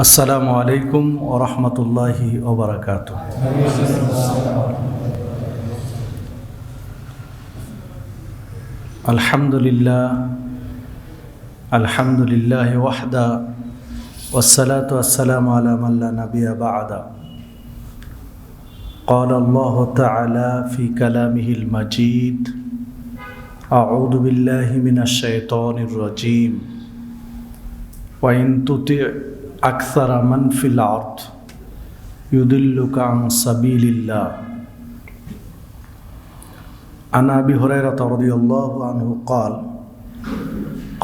আসসালামু আলাইকুম ওয়া রাহমাতুল্লাহি ওয়া বারাকাতুহু। আলহামদুলিল্লাহ ওয়াহদা ওয়াসসালাতু ওয়াসসালামু আলা মান লা নাবিয়্যা বা'দা। قال الله تعالى في كلامه المجيد أعوذ بالله من الشيطان الرجيم وإن تطع أكثر من في الأرض يضلك عن سبيل الله عن أبي هريرة رضي الله عنه قال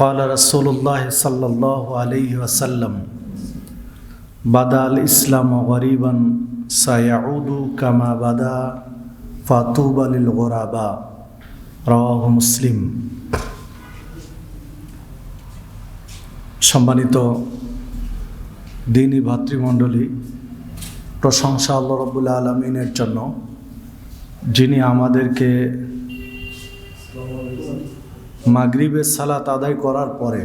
قال رسول الله صلى الله عليه وسلم بدأ الإسلام غريبا سيعود كما بدأ فطوبى للغرباء رواه মুসলিম। সম্মানিত দ্বীনী ভাতৃমণ্ডলী, প্রশংসা আল্লাহ রাব্বুল আলামিনের জন্য, যিনি আমাদেরকে মাগরিবের সালাত আদায় করার পরে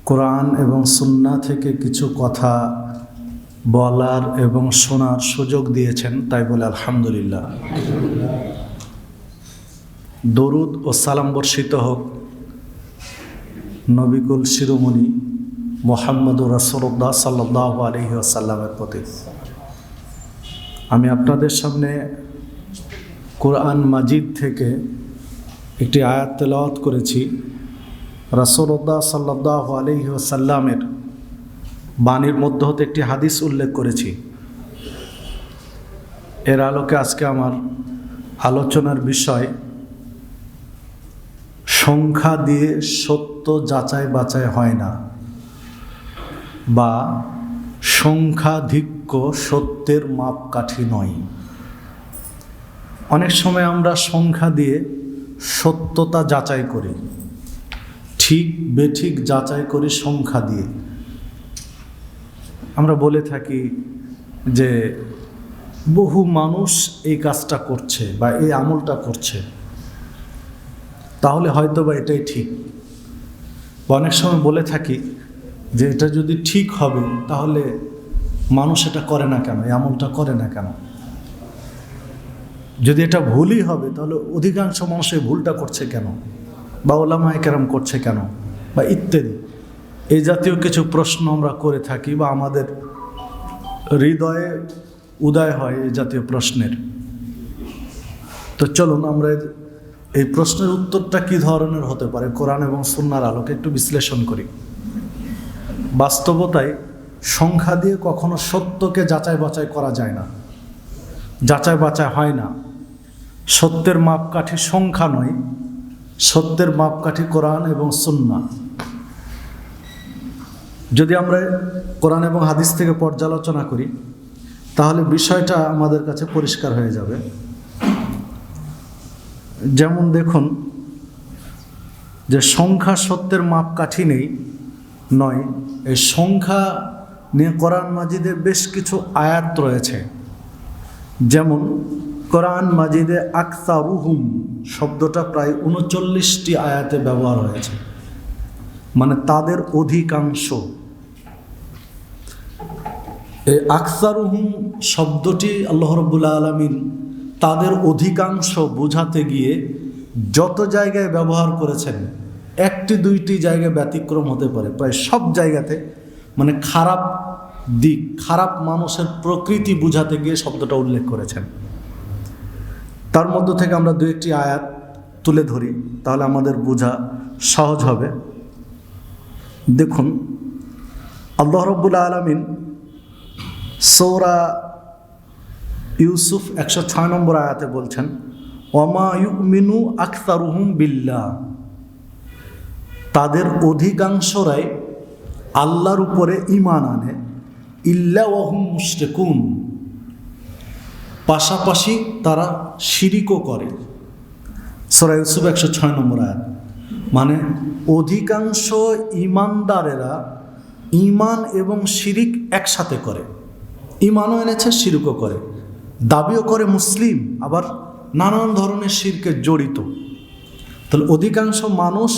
কোরআন এবং সুন্নাহ থেকে কিছু কথা বলার এবং শোনার সুযোগ দিয়েছেন, তাই বলে আলহামদুলিল্লাহ। দরুদ ও সালাম বর্ষিত হোক নবিকুল শিরোমণি মুহাম্মদুর রাসূলুল্লাহ সাল্লাল্লাহু আলাইহি ওয়াসাল্লামের প্রতি। আমি আপনাদের সামনে কোরআন মাজিদ থেকে একটি আয়াত তেলাওয়াত করেছি। রাসূলুল্লাহ সাল্লাল্লাহু আলাইহি ওয়াসাল্লামের বাণীর মধ্য হতে একটি হাদিস উল্লেখ করেছি। এর আলোকে আজকে আমার আলোচনার বিষয় সংখ্যা দিয়ে সত্য যাচাই বাছাই হয় না, বা সংখ্যাধিক্য সত্যের মাপকাঠি নয়। অনেক সময় আমরা সংখ্যা দিয়ে সত্যতা যাচাই করি, ঠিক বেঠিক যাচাই করি সংখ্যা দিয়ে। আমরা বলে থাকি যে বহু মানুষ এই কাজটা করছে বা এই আমলটা করছে, তাহলে হয়তো বা এটাই ঠিক। বা অনেক সময় বলে থাকি যে এটা যদি ঠিক হবে তাহলে মানুষ এটা করে না কেন, এই আমলটা করে না কেন। যদি এটা ভুলই হবে তাহলে অধিকাংশ মানুষ এই ভুলটা করছে কেন, বা ওলামায়ে কেরাম করছে কেন, বা ইত্যাদি। এই জাতীয় কিছু প্রশ্ন আমরা করে থাকি, বা আমাদের হৃদয়ে উদয় হয় এই জাতীয় প্রশ্নের। তো চলুন আমরা এই প্রশ্নের উত্তরটা কী ধরনের হতে পারে কোরআন এবং সুন্নাহর আলোকে একটু বিশ্লেষণ করি। বাস্তবতায় সংখ্যা দিয়ে কখনো সত্যকে যাচাই বাছাই করা যায় না, যাচাই বাছাই হয় না। সত্যের মাপকাঠি সংখ্যা নয়, সত্যের মাপকাঠি কোরআন এবং সুন্নাহ। যদি আমরা কোরআন এবং হাদিস থেকে পর্যালোচনা করি তাহলে বিষয়টা আমাদের কাছে পরিষ্কার হয়ে যাবে। যেমন দেখুন যে সংখ্যা সত্যের মাপকাঠি নয়, এই সংখ্যা নিয়ে কোরআন মাজিদে বেশ কিছু আয়াত রয়েছে। যেমন কোরআন মাজিদে আকসারুহুম শব্দটা প্রায় 39টি আয়াতে ব্যবহার হয়েছে, মানে তাদের অধিকাংশ। এই আকসারুহুম শব্দটি আল্লাহ রাব্বুল আলামিন তাদের অধিকাংশ বোঝাতে গিয়ে যত জায়গায় ব্যবহার করেছেন, একটি দুইটি জায়গায় ব্যতিক্রম হতে পারে, প্রায় সব জায়গাতে মানে খারাপ দিক, খারাপ মানুষের প্রকৃতি বোঝাতে গিয়ে শব্দটা উল্লেখ করেছেন। তার মধ্য থেকে আমরা দু একটি আয়াত তুলে ধরি, তাহলে আমাদের বোঝা সহজ হবে। দেখুন, আল্লাহ রাব্বুল আলামিন সূরা ইউসুফ 106 নম্বর আয়াতে বলছেন, ওয়ামা ইউমিনু আকসারুহুম বিল্লাহ, তাদের অধিকাংশরাই আল্লাহর উপরে ঈমান আনে, ইল্লা ওয়াহুম মুশরিকুন, পাশাপাশি তারা শিরিকও করে। সূরা ইউসুফ 106 নম্বর আয়াত। মানে অধিকাংশ ঈমানদারেরা ঈমান এবং শিরিক একসাথে করে, ঈমানও এনেছে শিরিকও করে, দাবিও করে মুসলিম, আবার নানান ধরনের শিরকে জড়িত। তাহলে অধিকাংশ মানুষ,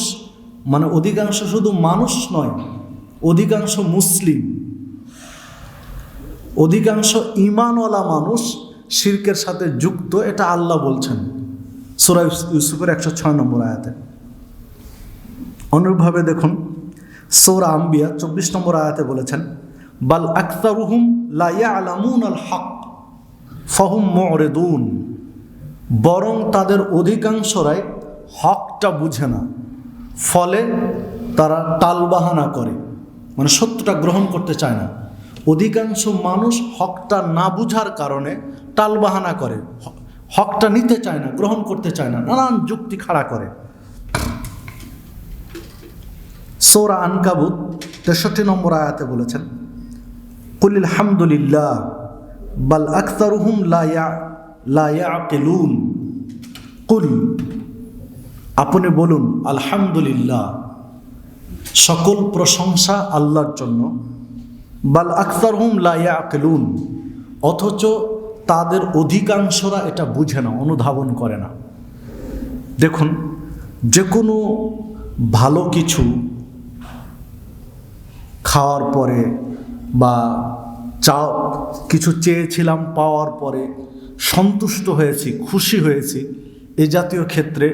মানে অধিকাংশ শুধু মানুষ নয়, অধিকাংশ মুসলিম, অধিকাংশ ঈমানওয়ালা মানুষ শিরকের সাথে যুক্ত, এটা আল্লাহ বলছেন সূরা ইউসুফের 106 নম্বর আয়াতে। অনুরূপভাবে দেখুন সূরা আম্বিয়া 24 নম্বর আয়াতে বলেছেন, বাল আকতারুহুম লা ইয়ালামুনাল হক ফাহুম মুরিদুন, বরং তাদের অধিকাংশরাই হকটা বুঝে না, ফলে তারা টালবাহানা করে, মানে সত্যটা গ্রহণ করতে চায় না। অধিকাংশ মানুষ হকটা না বুঝার কারণে টালবাহানা করে, হকটা নিতে চায় না, গ্রহণ করতে চায় না, নানান যুক্তি খাড়া করে। সূরা আনকাবুত 63 নম্বর আয়াতে বলেছেন, কুলিল হামদুলিল্লাহ বাল আকতারুহুম লা ইয়াকিলুন, কুল, আপনি বলুন আলহামদুলিল্লাহ, সকল প্রশংসা আল্লাহর জন্য, বাল আকতারহুম লা ইয়াকিলুন, অথচ তাদের অধিকাংশরা এটা বুঝে না, অনুধাবন করে না। দেখুন, যে কোনো ভালো কিছু খাওয়ার পরে বা কিছু চেয়েছিলাম পাওয়ার পরে সন্তুষ্ট হয়েছি, খুশি হয়েছি, এ জাতীয় ক্ষেত্রে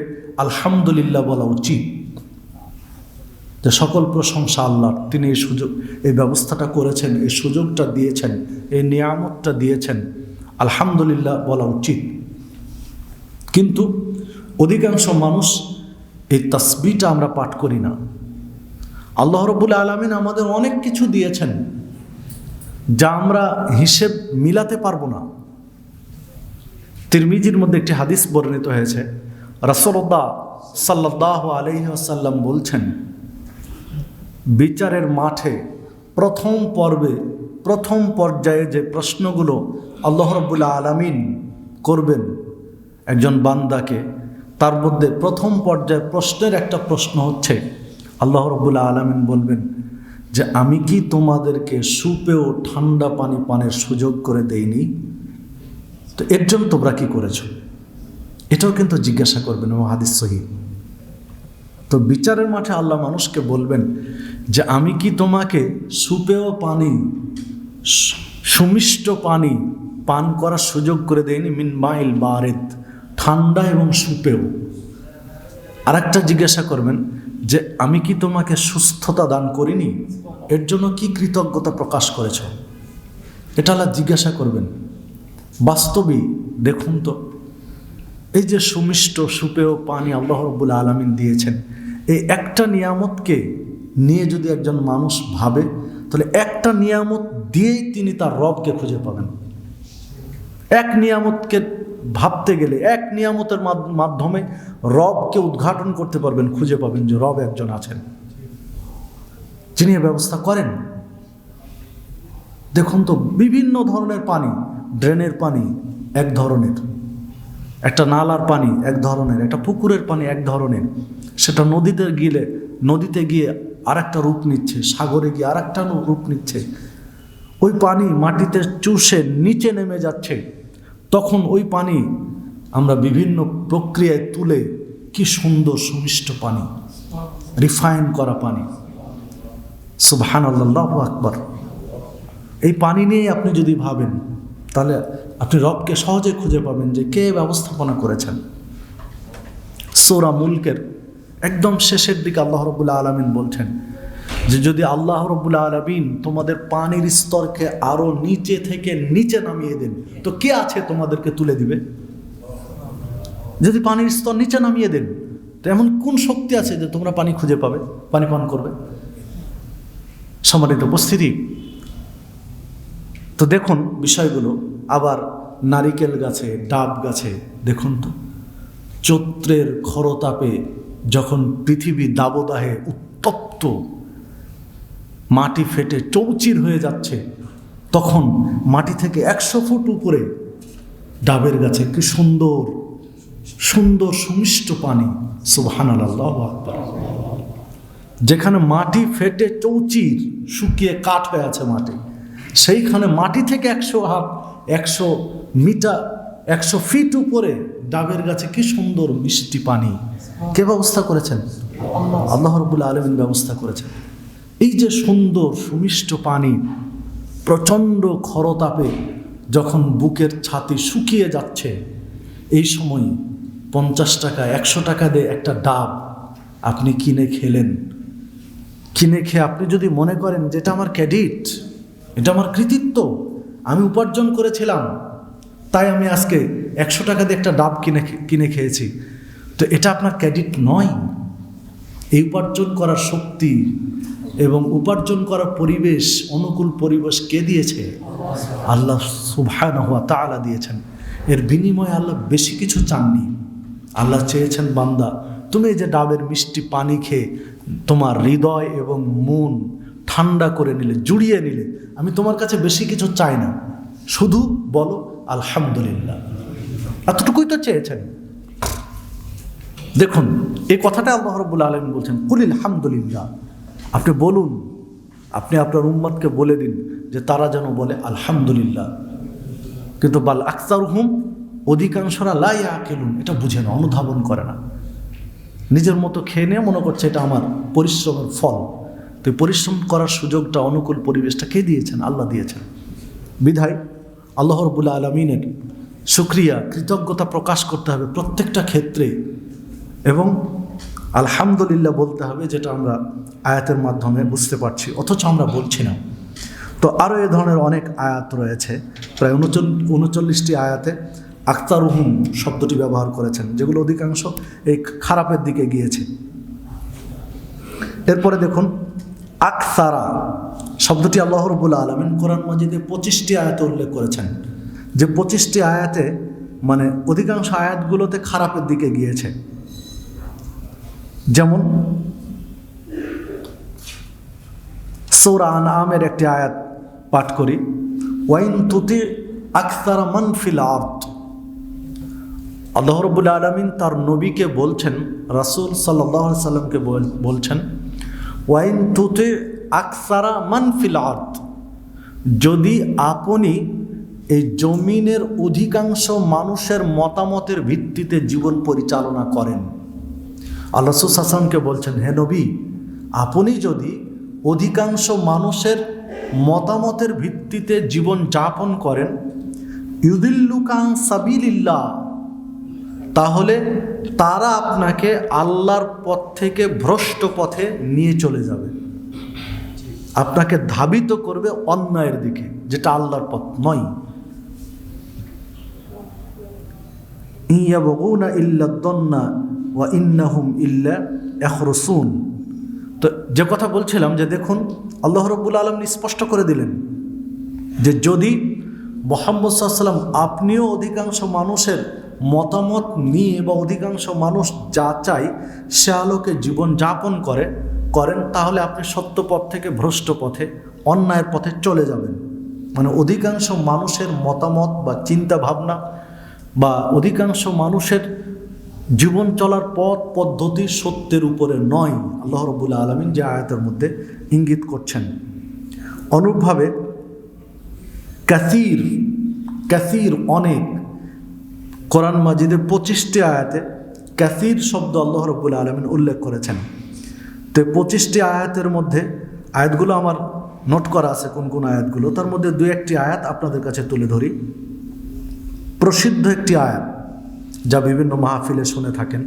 আলহামদুলিল্লাহ বলা উচিত, যে সকল প্রশংসা আল্লাহর, তিনি এই সুযোগ, এই ব্যবস্থাটা করেছেন, এই সুযোগটা দিয়েছেন, এই নিয়ামতটা দিয়েছেন, আলহামদুলিল্লাহ বলা উচিত। কিন্তু অধিকাংশ মানুষ এই তাসবিহটা আমরা পাঠ করি না। আল্লাহ রাব্বুল আলামিন আমাদের অনেক কিছু দিয়েছেন যা আমরা হিসেব মিলাতে পারবো না। তিরমিজির মধ্যে একটি হাদিস বর্ণিত হয়েছে, রাসূলুল্লাহ সাল্লাল্লাহু আলাইহি ওয়াসাল্লাম বলছেন, বিচারের মাঠে প্রথম পর্যায়ে যে প্রশ্নগুলো আল্লাহ রাব্বুল আলামিন করবেন একজন বান্দাকে, তার মধ্যে প্রথম পর্যায়ের প্রশ্নের একটা প্রশ্ন হচ্ছে, আল্লাহ রাব্বুল আলামিন বলবেন যে আমি কি তোমাদেরকে সুপেয় ঠান্ডা পানি পানের সুযোগ করে দেইনি? তো এর জন্য তোমরা কি করেছো? এটাও কিন্তু জিজ্ঞাসা করবেন, এবং হাদিস সহিহ। তো বিচারের মাঠে আল্লাহ মানুষকে বলবেন যে আমি কি তোমাকে সুপেয় পানি, সুমিষ্ট পানি পান করার সুযোগ করে দেয়নি? মিন মাইল বারিদ, ঠান্ডা এবং সুপেয়। আর একটা জিজ্ঞাসা করবেন যে আমি কি তোমাকে সুস্থতা দান করিনি? এর জন্য কি কৃতজ্ঞতা প্রকাশ করেছ? এটা আল্লাহ জিজ্ঞাসা করবেন। বাস্তবিক দেখুন তো, এই যে সুমিষ্ট সুপেয় পানি আল্লাহ রাব্বুল আলামিন দিয়েছেন, এই একটা নিয়ামতকে নিয়ে যদি একজন মানুষ ভাবে, তাহলে একটা নিয়ামত দিয়েই তিনি তার রবকে খুঁজে পাবেন। এক নিয়ামতকে ভাবতে গেলে, এক নিয়ামতের মাধ্যমে রবকে উদ্ঘাটন করতে পারবেন, খুঁজে পাবেন যে রব একজন আছেন যিনি ব্যবস্থা করেন। দেখুন তো, বিভিন্ন ধরনের পানি, ড্রেনের পানি এক ধরনের, একটা নালার পানি এক ধরনের, একটা পুকুরের পানি এক ধরনের, সেটা নদীতে গিয়ে আর একটা রূপ নিচ্ছে, সাগরে গিয়ে আর একটা রূপ নিচ্ছে। ওই পানি মাটিতে চুষে নিচে নেমে যাচ্ছে, তখন ওই পানি আমরা বিভিন্ন প্রক্রিয়ায় তুলে কি সুন্দর সুমিষ্ট পানি, রিফাইন করা পানি। সুবহানাল্লাহ, আল্লাহু আকবার। এই পানি নিয়ে আপনি যদি ভাবেন, তাহলে আপনি রবকে সহজে খুঁজে পাবেন যে কে ব্যবস্থাপনা করেছেন। সূরা মুলকের একদম শেষের দিকে আল্লাহ রাব্বুল আলামিন বলছেন যে যদি আল্লাহ রাব্বুল আলামিন তোমাদের পানির স্তরকে আরো নিচে থেকে নিচে নামিয়ে দেন, তো কে আছে তোমাদেরকে তুলে দিবে? যদি পানির স্তর নিচে নামিয়ে দেন, তো এমন কোন শক্তি আছে যে তোমরা পানি খুঁজে পাবে, পানি পান করবে? সম্মানিত উপস্থিতি, তো দেখুন বিষয়গুলো। আবার নারিকেল গাছে, ডাব গাছে দেখুন তো, চৈত্রের খরতাপে যখন পৃথিবী দাবদাহে উত্তপ্ত, মাটি ফেটে চৌচির হয়ে যাচ্ছে, তখন মাটি থেকে 100 ফুট উপরে ডাবের গাছে কি সুন্দর সুন্দর সুমিষ্ট পানি। সুবহানাল্লাহ, আল্লাহু আকবার। যেখানে মাটি ফেটে চৌচির শুকিয়ে কাঠ হয়ে আছে মাটি, সেইখানে মাটি থেকে 100 মিটার 100 ফিট উপরে ডাবের গাছে কি সুন্দর মিষ্টি পানি। কে ব্যবস্থা করেছেন? আল্লাহ রাব্বুল আলামিন ব্যবস্থা করেছেন। এই যে সুন্দর সুমিষ্ট পানি প্রচণ্ড খরতাপে যখন বুকের ছাতি শুকিয়ে যাচ্ছে, এই সময় 50 টাকা 100 টাকা দিয়ে একটা ডাব আপনি কিনে খেলেন। কিনে খেয়ে আপনি যদি মনে করেন যে এটা আমার ক্রেডিট, এটা আমার কৃতিত্ব, আমি উপার্জন করেছিলাম, তাই আমি আজকে 100 টাকা দিয়ে একটা ডাব কিনে খেয়েছি, তো এটা আপনার ক্রেডিট নয়। এই উপার্জন করার শক্তি এবং উপার্জন করার পরিবেশ, অনুকূল পরিবেশ কে দিয়েছে? আল্লাহ সুবহানাহু ওয়া তাআলা দিয়েছেন। এর বিনিময়ে আল্লাহ বেশি কিছু চাননি। আল্লাহ চেয়েছেন, বান্দা তুমি এই যে ডাবের মিষ্টি পানি খেয়ে তোমার হৃদয় এবং মন ঠান্ডা করে নিলে, জুড়িয়ে নিলে, আমি তোমার কাছে বেশি কিছু চাই না, শুধু বলো আলহামদুলিল্লাহ। এতটুকুই তো চেয়েছেন। দেখুন, এই কথাটা আল্লাহ রাব্বুল আলামিন বলছেন, কুলিল হামদুলিল্লাহ। আপনি বলুন, আপনি আপনার উম্মতকে বলে দিন যে তারা যেন বলে আলহামদুলিল্লাহ। কিন্তু বাল আকসারুহুম, অধিকাংশরা লা ইয়াকিলুন, এটা বুঝে না, অনুধাবন করে না। নিজের মতো খেয়ে নিয়ে মনে করছে এটা আমার পরিশ্রমের ফল। তো পরিশ্রম করার সুযোগটা, অনুকূল পরিবেশটা কে দিয়েছেন? আল্লাহ দিয়েছেন। বিধায় আল্লাহ রাব্বুল আলামিনের শুকরিয়া, কৃতজ্ঞতা প্রকাশ করতে হবে প্রত্যেকটা ক্ষেত্রে, এবং আলহামদুলিল্লাহ বলতে হবে, যেটা আমরা আয়াতের মাধ্যমে বুঝতে পারছি, অথচ আমরা বলছি না। তো আরও এ ধরনের অনেক আয়াত রয়েছে, প্রায় 39টি আয়াতে আকতারুহুম শব্দটি ব্যবহার করেছেন, যেগুলো অধিকাংশ এই খারাপের দিকে গিয়েছে। এরপরে দেখুন, আকসারা শব্দটি আল্লাহ রাব্বুল আলামিন কোরআন মাজিদে 25টি আয়াতে উল্লেখ করেছেন, যে 25টি আয়াতে মানে অধিকাংশ আয়াতগুলোতে খারাপের দিকে গিয়েছে। যেমন সূরা আনআমের একটি আয়াত পাঠ করি, ওয়াইন তুতি আকসারা মান ফিল আরদ। আল্লাহ রাব্বুল আলামিন তার নবীকে বলছেন, রাসূল সাল্লাল্লাহু আলাইহি সাল্লামকে বলছেন, ওয়াইন তুতি আকসারা মান ফিল আরদ, যদি আপনি এই জমিনের অধিকাংশ মানুষের মতামতের ভিত্তিতে জীবন পরিচালনা করেন। আল্লাহ রাসূল সাল্লাল্লাহু আলাইহি সাল্লামকে বলছেন, হে নবী, আপনি যদি অধিকাংশ মানুষের মতামতের ভিত্তিতে জীবন যাপন করেন, ইউদিল্লুকা আন সাবিলিল্লাহ, তাহলে তারা আপনাকে আল্লাহর পথ থেকে ভ্রষ্ট পথে নিয়ে চলে যাবে, আপনাকে ধাবিত করবে অন্যায়ের দিকে, যেটা আল্লাহর পথ নয়। ইয়াবগুনা ইল্লা দন্না ওয়া ইন্নাহুম ইল্লা ইয়াখরুসুন। তো যে কথা বলছিলাম, যে দেখুন আল্লাহ রাব্বুল আলামিন স্পষ্ট করে দিলেন যে যদি মুহাম্মদ সাল্লাল্লাহু আলাইহি ওয়াসাল্লাম আপনিও অধিকাংশ মানুষের মতামত নিয়ে বা অধিকাংশ মানুষ যা চায় সে আলোকে জীবন যাপন করেন, তাহলে আপনি সত্য পথ থেকে ভ্রষ্ট পথে, অন্যায়ের পথে চলে যাবেন। মানে অধিকাংশ মানুষের মতামত বা চিন্তা ভাবনা বা অধিকাংশ মানুষের জীবন চলার পথ পদ্ধতি সত্যের উপরে নয়, আল্লাহ রাব্বুল আলামিন যে আয়াতের মধ্যে ইঙ্গিত করছেন। অনুরূপভাবে কাসির অনেক, কোরআন মাজিদের 25টি আয়াতে কাসির শব্দ আল্লাহ রাব্বুল আলামিন উল্লেখ করেছেন। তো 25টি আয়াতের মধ্যে আয়াতগুলো আমার নোট করা আছে, কোন কোন আয়াতগুলো, তার মধ্যে 2-1টি আয়াত আপনাদের কাছে তুলে ধরি। প্রসিদ্ধ একটি আয়াত যা বিভিন্ন মাহফিলে শুনে থাকেন,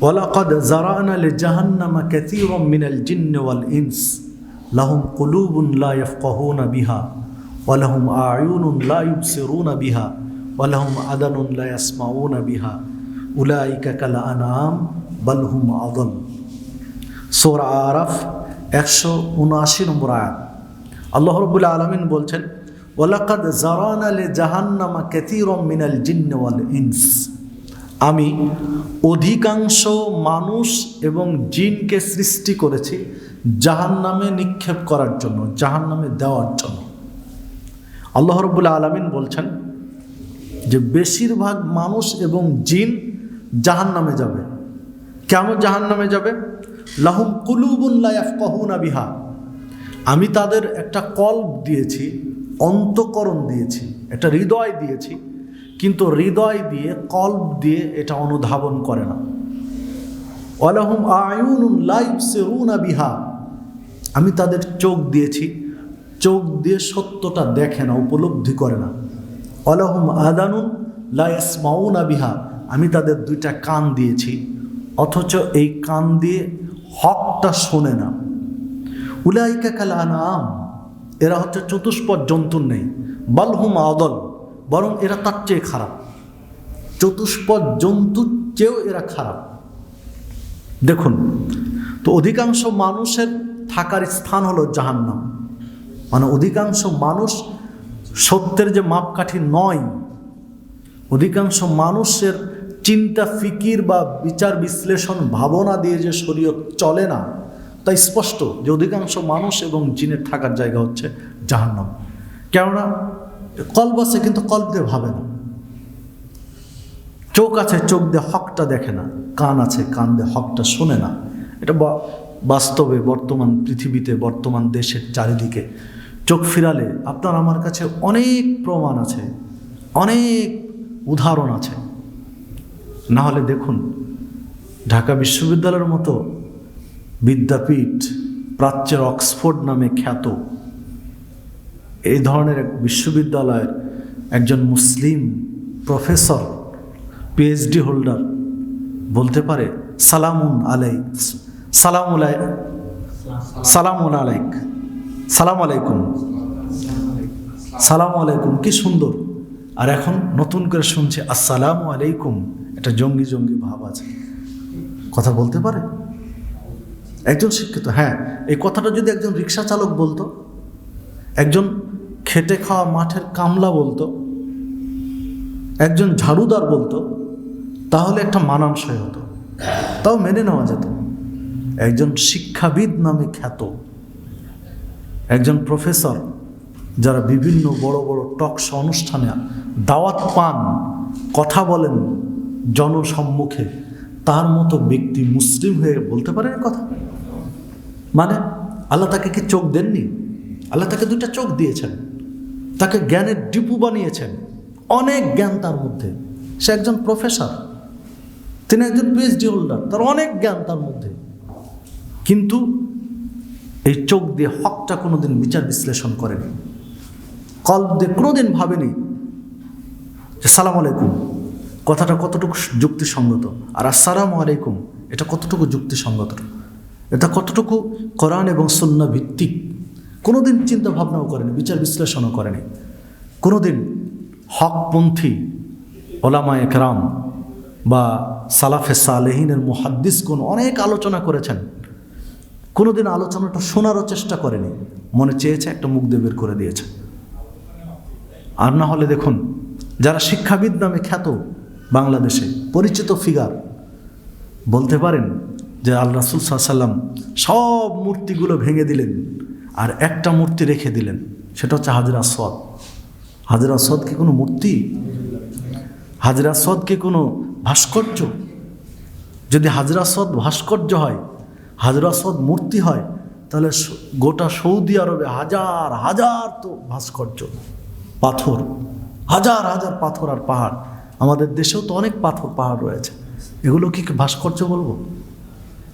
ওয়ালাকাদ যারানা লিজাহান্নামা কাসীরাম মিনাল জিন্নি ওয়াল ইনস লাহুম কুলুবুন লা ইয়াফকাহুনা বিহা ওয়া লাহুম আ'য়ুনুন লা ইবসিরুনা বিহা ওয়া লাহুম আদানুন লা ইয়াসমাউনা বিহা উলাইকা কাল আনআম বাল হুম আযাল। সূরা আরাফ 179 নম্বর আয়াত। আল্লাহ রাব্বুল আলামিন বলছেন, ওয়ালাকাদ যারানা লিজাহান্নামা কাসীরাম মিনাল জিন্নি ওয়াল ইনস, আমি অধিকাংশ মানুষ এবং জিনকে সৃষ্টি করেছি জাহান্নামে নিক্ষেপ করার জন্য, জাহান্নামে দেওয়ার জন্য। আল্লাহ রাব্বুল আলামিন বলছেন যে বেশিরভাগ মানুষ এবং জিন জাহান্নামে যাবে। কেন জাহান্নামে যাবে? লাহুম কুলুবুন লা ইয়াফকাহুনা বিহা, আমি তাদের একটা কলব দিয়েছি, অন্তঃকরণ দিয়েছি, একটা হৃদয় দিয়েছি, কিন্তু হৃদয় দিয়ে, কলব দিয়ে এটা অনুধাবন করে না। ওয়ালাহুম আ'য়ুনুন লা ইবসিরুনা বিহা, আমি তাদের চোখ দিয়েছি, চোখ দিয়ে সত্যটা দেখে না, উপলব্ধি করে না। অলহুম আদানুন লা ইয়াসমাউনা বিহা, আমি তাদের দুইটা কান দিয়েছি, অথচ এই কান দিয়ে হকটা শোনে না। উলাইকা কাল আনআম, এরা হচ্ছে চতুষ্পদ জন্তুর নেই। বালহুম আদল, বরং এরা তার চেয়ে খারাপ, চতুষ্পদ জন্তুর চেয়েও এরা খারাপ। দেখুন তো, অধিকাংশ মানুষের থাকার স্থান হলো জাহান্নাম। মানে অধিকাংশ মানুষ সত্যের যে মাপকাঠি নয়, অধিকাংশ মানুষের চিন্তা ফিকির বা বিচার বিশ্লেষণ ভাবনা দিয়ে যে শরীয়ত চলে না, তাই স্পষ্ট যে অধিকাংশ মানুষ এবং জিনের থাকার জায়গা হচ্ছে জাহান্নাম। কেননা কলব আছে কিন্তু কলব দিয়ে ভাবে না, চোখ আছে চোখ দিয়ে হকটা দেখে না, কান আছে কান দিয়ে হকটা শোনে না। এটা বাস্তবে বর্তমান পৃথিবীতে, বর্তমান দেশের চারিদিকে চোখ ফিরালে আপনার আমার কাছে অনেক প্রমাণ আছে, অনেক উদাহরণ আছে। না হলে দেখুন, ঢাকা বিশ্ববিদ্যালয়ের মতো বিদ্যাপীঠ, প্রাচ্যের অক্সফোর্ড নামে খ্যাত এই ধরনের এক বিশ্ববিদ্যালয়ের একজন মুসলিম প্রফেসর, পিএইচডি হোল্ডার বলতে পারে সালামুন আলাইক, সালামুন আলাইক, সালাম আলাইকুম, সালাম আলাইকুম, কি সুন্দর। আর এখন নতুন করে শুনছে আসসালামু আলাইকুম, এটা জঙ্গি জঙ্গি ভাব আছে। কথা বলতে পারে একজন শিক্ষিত? হ্যাঁ, এই কথাটা যদি একজন রিক্সা চালক বলতো, একজন খেটে খাওয়া মাঠের কামলা বলতো, একজন ঝাড়ুদার বলতো, তাহলে একটা মানানসই হতো, তাও মেনে নেওয়া যেত। একজন শিক্ষাবিদ নামে খ্যাত একজন প্রফেসর, যারা বিভিন্ন বড় বড় টক শো অনুষ্ঠানে দাওয়াত পান, কথা বলেন জনসম্মুখে, তার মতো ব্যক্তি মুসলিম হয়ে বলতে পারে কথা? মানে আল্লাহ তাকে কি চোখ দেননি? আল্লাহ তাকে দুইটা চোখ দিয়েছেন, তাকে জ্ঞানের ডিপু বানিয়েছেন, অনেক জ্ঞান তার মধ্যে। সে একজন প্রফেসর, তিনি একজন পিএইচডি হোল্ডার, তার অনেক জ্ঞান তার মধ্যে, কিন্তু এই চোখ দিয়ে হকটা কোনোদিন বিচার বিশ্লেষণ করেনি, কলব দিয়ে কোনোদিন ভাবেনি যে সালাম আলাইকুম কথাটা কতটুকু যুক্তিসঙ্গত, আর আসসালামু আলাইকুম এটা কতটুকু যুক্তিসঙ্গত, এটা কতটুকু কোরআন এবং সুন্নাহ ভিত্তিক, কোনোদিন চিন্তা ভাবনাও করেনি, বিচার বিশ্লেষণও করেনি। কোনোদিন হকপন্থী ওলামায়ে কেরাম বা সালাফে সালেহিনের মুহাদ্দিসগণ অনেক আলোচনা করেছেন, কোনোদিন আলোচনাটা শোনারও চেষ্টা করেনি, মনে চেয়েছে একটা মুখ দিয়ে বের করে দিয়েছে। আর না হলে দেখুন, যারা শিক্ষাবিদ নামে খ্যাত বাংলাদেশে পরিচিত ফিগার, বলতে পারেন যে আল্লাহ রাসূল সাল্লাল্লাহু আলাইহি ওয়াসাল্লাম সব মূর্তিগুলো ভেঙে দিলেন আর একটা মূর্তি রেখে দিলেন, সেটা হচ্ছে হাজরে আসওয়াদ। হাজরে আসওয়াদ কি কোনো মূর্তি? হাজরে আসওয়াদ কি কোনো ভাস্কর্য? যদি হাজরে আসওয়াদ ভাস্কর্য হয়, হাজরে আসওয়াদ মূর্তি হয়, তাহলে গোটা সৌদি আরবে হাজার হাজার তো ভাস্কর্য, পাথর, হাজার হাজার পাথর আর পাহাড়। আমাদের দেশেও তো অনেক পাথর পাহাড় রয়েছে, এগুলো কি ভাস্কর্য বলবো?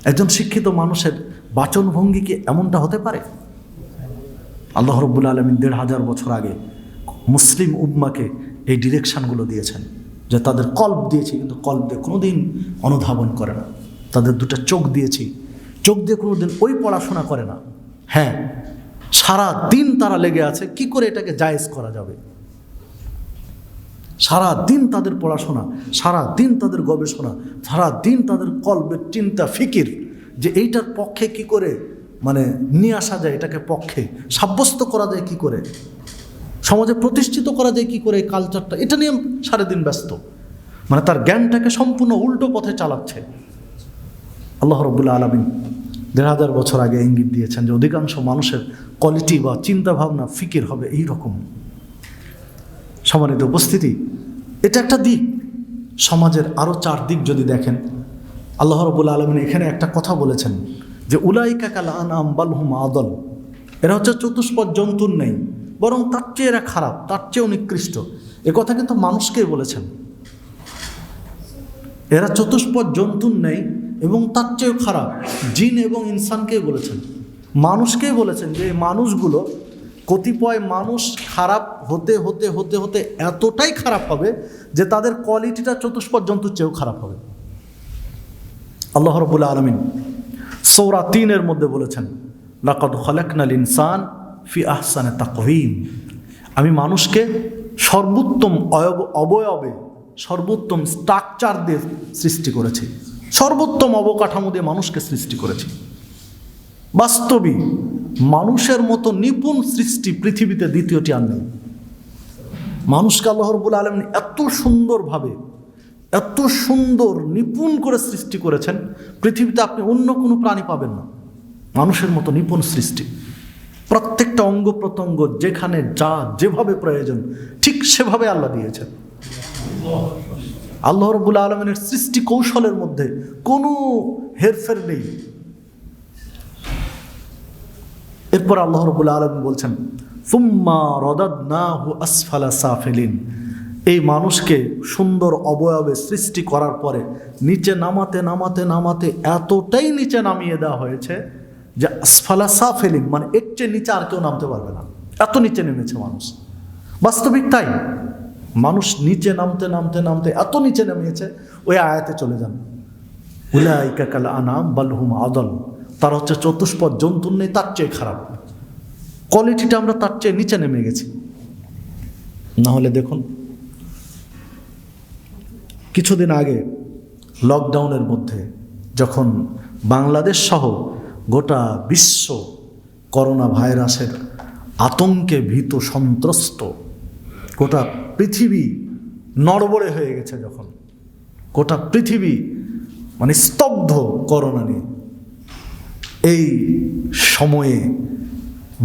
একজন শিক্ষিত মানুষের বাচনভঙ্গি কি এমনটা হতে পারে? আল্লাহ রাব্বুল আলামিন ১৫০০ বছর আগে মুসলিম উম্মাকে এই ডিরেকশানগুলো দিয়েছেন, যে তাদের কল্ব দিয়েছি, কিন্তু কল্ব দিয়ে কোনোদিন অনুধাবন করে না। তাদের দুটো চোখ দিয়েছি, চোখ দিয়ে কোনোদিন ওই পড়াশোনা করে না। হ্যাঁ, সারা দিন তারা লেগে আছে কি করে এটাকে জায়েজ করা যাবে, সারা দিন তাদের পড়াশোনা, সারা দিন তাদের গবেষণা, সারা দিন তাদের কলবের চিন্তা ফিকির, যে এইটার পক্ষে কি করে মানে নিয়ে আসা যায়, এটাকে পক্ষে সাব্যস্ত করা যায় কি করে, সমাজে প্রতিষ্ঠিত করা যায় কি করে, এই কালচারটা, এটা নিয়ে সারাদিন ব্যস্ত। মানে তার জ্ঞানটাকে সম্পূর্ণ উল্টো পথে চালাচ্ছে। আল্লাহ রাব্বুল আলামিন ১৫০০ বছর আগে ইঙ্গিত দিয়েছেন যে অধিকাংশ মানুষের কোয়ালিটি বা চিন্তাভাবনা ফিকির হবে এই রকম। সম্মানিত উপস্থিতি, এটা একটা দিক। সমাজের আরও 4 দিক যদি দেখেন, আল্লাহ রাব্বুল আলামিন এখানে একটা কথা বলেছেন যে উলাইকা কাল আনআম বাল হুম আদল, এরা হচ্ছে চতুষ্পদ জন্তুর নেই, বরং তার চেয়ে এরা খারাপ, তার চেয়েও নিকৃষ্ট। এ কথা কিন্তু মানুষকেই বলেছেন। এরা চতুষ্পদ জন্তুর নেই এবং তার চেয়েও খারাপ, জিন এবং ইনসানকেই বলেছেন। মানুষকেই বলেছেন যে এই মানুষগুলো, কতিপয় মানুষ খারাপ হতে হতে হতে হতে এতটাই খারাপ হবে যে তাদের কোয়ালিটিটা চতুষ্পদ জন্তুর চেয়েও খারাপ হবে। আল্লাহ রাব্বুল আলামিন সূরা ৩-এর মধ্যে বলেছেন, লাকাদ খালাকনাল ইনসান ফি আহসানি তাকওয়িম, আমি মানুষকে সর্বোত্তম অবয়বে, সর্বোত্তম স্ট্রাকচার দিয়ে সৃষ্টি করেছি, সর্বোত্তম অবকাঠামো দিয়ে মানুষকে সৃষ্টি করেছি। বাস্তবিক মানুষের মতো নিপুণ সৃষ্টি পৃথিবীতে দ্বিতীয়টি আর নেই। মানুষকে আল্লাহ রাব্বুল আলামিন এত সুন্দরভাবে, এত সুন্দর নিপুণ করে সৃষ্টি করেছেন, পৃথিবীতে আপনি অন্য কোনো প্রাণী পাবেন না মানুষের মতো নিপুণ সৃষ্টি। প্রত্যেকটা অঙ্গ প্রত্যঙ্গ যেখানে যা যেভাবে প্রয়োজন ঠিক সেভাবে আল্লাহ দিয়েছেন। আল্লাহ রাব্বুল আলামিনের সৃষ্টি কৌশলের মধ্যে কোনো হেরফের নেই। এরপর আল্লাহ রাব্বুল আলামিন বলছেন, সুম্মা রাদাদনাহু আসফালা সাফিলিন, এই মানুষকে সুন্দর অবয়বে সৃষ্টি করার পরে নিচে নামাতে নামাতে নামাতে এতটাই নিচে নামিয়ে দেওয়া হয়েছে যে আসফালা সাফিলিন, মানে এর চেয়ে নিচে আর কেউ নামতে পারবে না, এত নিচে নেমেছে মানুষ। বাস্তবিক তাই, মানুষ নিচে নামতে নামতে নামতে এত নিচে নেমেছে। ওই আয়াতে চলে যান, উলাইকা কাল আনাম বাল হুম আদল, তার হচ্ছে চতুষ্পদ জন্তুর নেই, তার চেয়ে খারাপ কোয়ালিটিটা, আমরা তার চেয়ে নিচে নেমে গেছি। না হলে দেখুন, কিছুদিন আগে লকডাউনের মধ্যে যখন বাংলাদেশ সহ গোটা বিশ্ব করোনা ভাইরাসের আতঙ্কে ভীত সন্ত্রস্ত, গোটা পৃথিবী নড়বড়ে হয়ে গেছে, যখন গোটা পৃথিবী মানে স্তব্ধ করোনা নিয়ে, এই সময়ে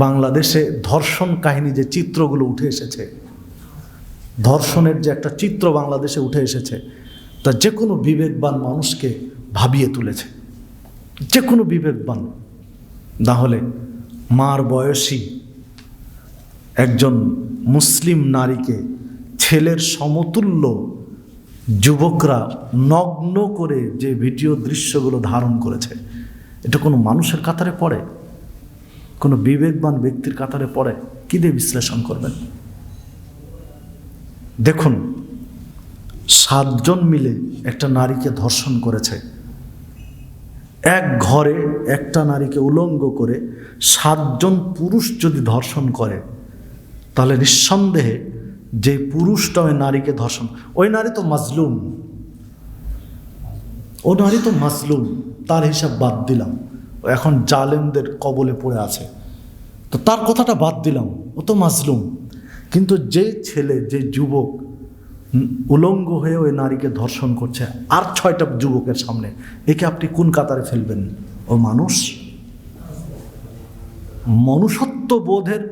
বাংলাদেশে ধর্ষণ কাহিনী যে চিত্রগুলো উঠে এসেছে, ধর্ষণের যে একটা চিত্র বাংলাদেশে উঠে এসেছে, তা যে কোনো বিবেকবান মানুষকে ভাবিয়ে তুলেছে। যে কোনো বিবেকবান, না হলে মার বয়সী একজন মুসলিম নারীকে ছেলের সমতুল্য যুবকরা নগ্ন করে যে ভিডিও দৃশ্যগুলো ধারণ করেছে, এটা কোনো মানুষের কাতারে পড়ে? কোনো বিবেকবান ব্যক্তির কাতারে পড়ে? কি দিয়ে বিশ্লেষণ করবেন? দেখুন, 7 জন মিলে একটা নারীকে ধর্ষণ করেছে। এক ঘরে একটা নারীকে উলঙ্গ করে 7 জন পুরুষ যদি ধর্ষণ করে, তাহলে নিঃসন্দেহে যে পুরুষটা ওই নারীকে ধর্ষণ, ওই নারী তো মাজলুম, ও নারী তো মাজলুম, তার হিসাব বাদ দিলাম, ও এখন জালেমদের কবলে পড়ে আছে, তো তার কথাটা বাদ দিলাম, ও তো মাজলুম। কিন্তু যে ছেলে, যে যুবক উলঙ্গ হয়ে ওই নারীকে ধর্ষণ করছে আর 6টা যুবকের সামনে, একে আপনি কোন কাতারে ফেলবেন? ও মানুষ? মনুষ্যত্ব বোধের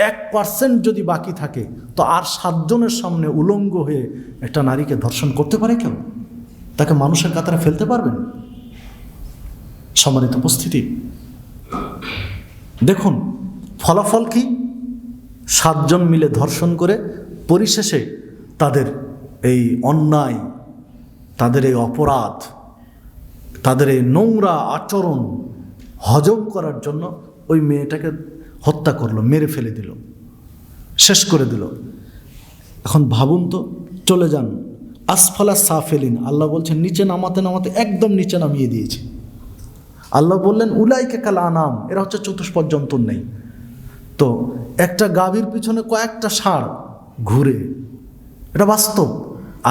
1% যদি বাকি থাকে, তো আর 7 জনের সামনে উলঙ্গ হয়ে একটা নারীকে ধর্ষণ করতে পারে কেউ? তাকে মানুষের কাতারে ফেলতে পারবেন? সম্মানিত উপস্থিতি, দেখুন ফলাফল কি? 7 জন মিলে ধর্ষণ করে পরিশেষে তাদের এই অন্যায়, তাদের এই অপরাধ, তাদের এই নোংরা আচরণ হজম করার জন্য ওই মেয়েটাকে হত্যা করলো, মেরে ফেলে দিল, শেষ করে দিল। এখন ভাবুন তো, চলে যান আসফালা সাফিলিন, আল্লাহ বলছেন নিচে নামাতে নামাতে একদম নিচে নামিয়ে দিয়েছি। আল্লাহ বললেন উলাইকা কাল আনাম, এরা হচ্ছে চতুষ্পদ জন্তুর নেই। তো একটা গাভীর পিছনে কয়েকটা ষাঁড় ঘুরে, এটা বাস্তব।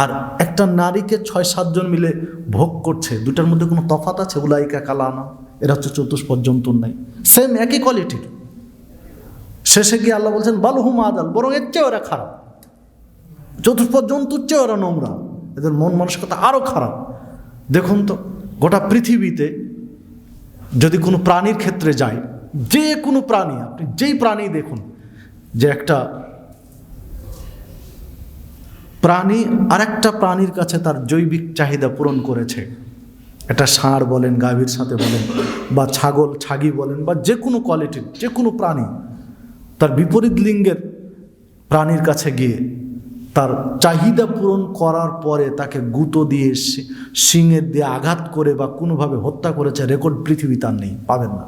আর একটা নারীকে 6-7 জন মিলে ভোগ করছে, দুটার মধ্যে কোনো তফাৎ আছে? উলাইকা কাল আনাম, এরা হচ্ছে চতুষ্পদ জন্তুর নেই, সেম একই কোয়ালিটির। শেষে গিয়ে আল্লাহ বলছেন বালহুম আদাল, বরং এর চেয়ে ওরা খারাপ, চতুষ্পদ জন্তুর চেয়ে ওরা নোংরা, এদের মন মানসিকতা আরও খারাপ। দেখুন তো, গোটা পৃথিবীতে যদি কোনো প্রাণীর ক্ষেত্রে যায়, যে কোনো প্রাণী, আপনি যেই প্রাণী দেখুন, যে একটা প্রাণী আরেকটা প্রাণীর কাছে তার জৈবিক চাহিদা পূরণ করেছে, এটা ষাঁড় বলেন, গাভীর সাথে বলেন, বা ছাগল ছাগি বলেন, বা যে কোনো কোয়ালিটির যে কোনো প্রাণী তার বিপরীত লিঙ্গের প্রাণীর কাছে গিয়ে তার চাহিদা পূরণ করার পরে তাকে গুঁতো দিয়ে, শিঙের দিয়ে আঘাত করে বা কোনোভাবে হত্যা করেছে, রেকর্ড পৃথিবী তার নেই, পাবেন না।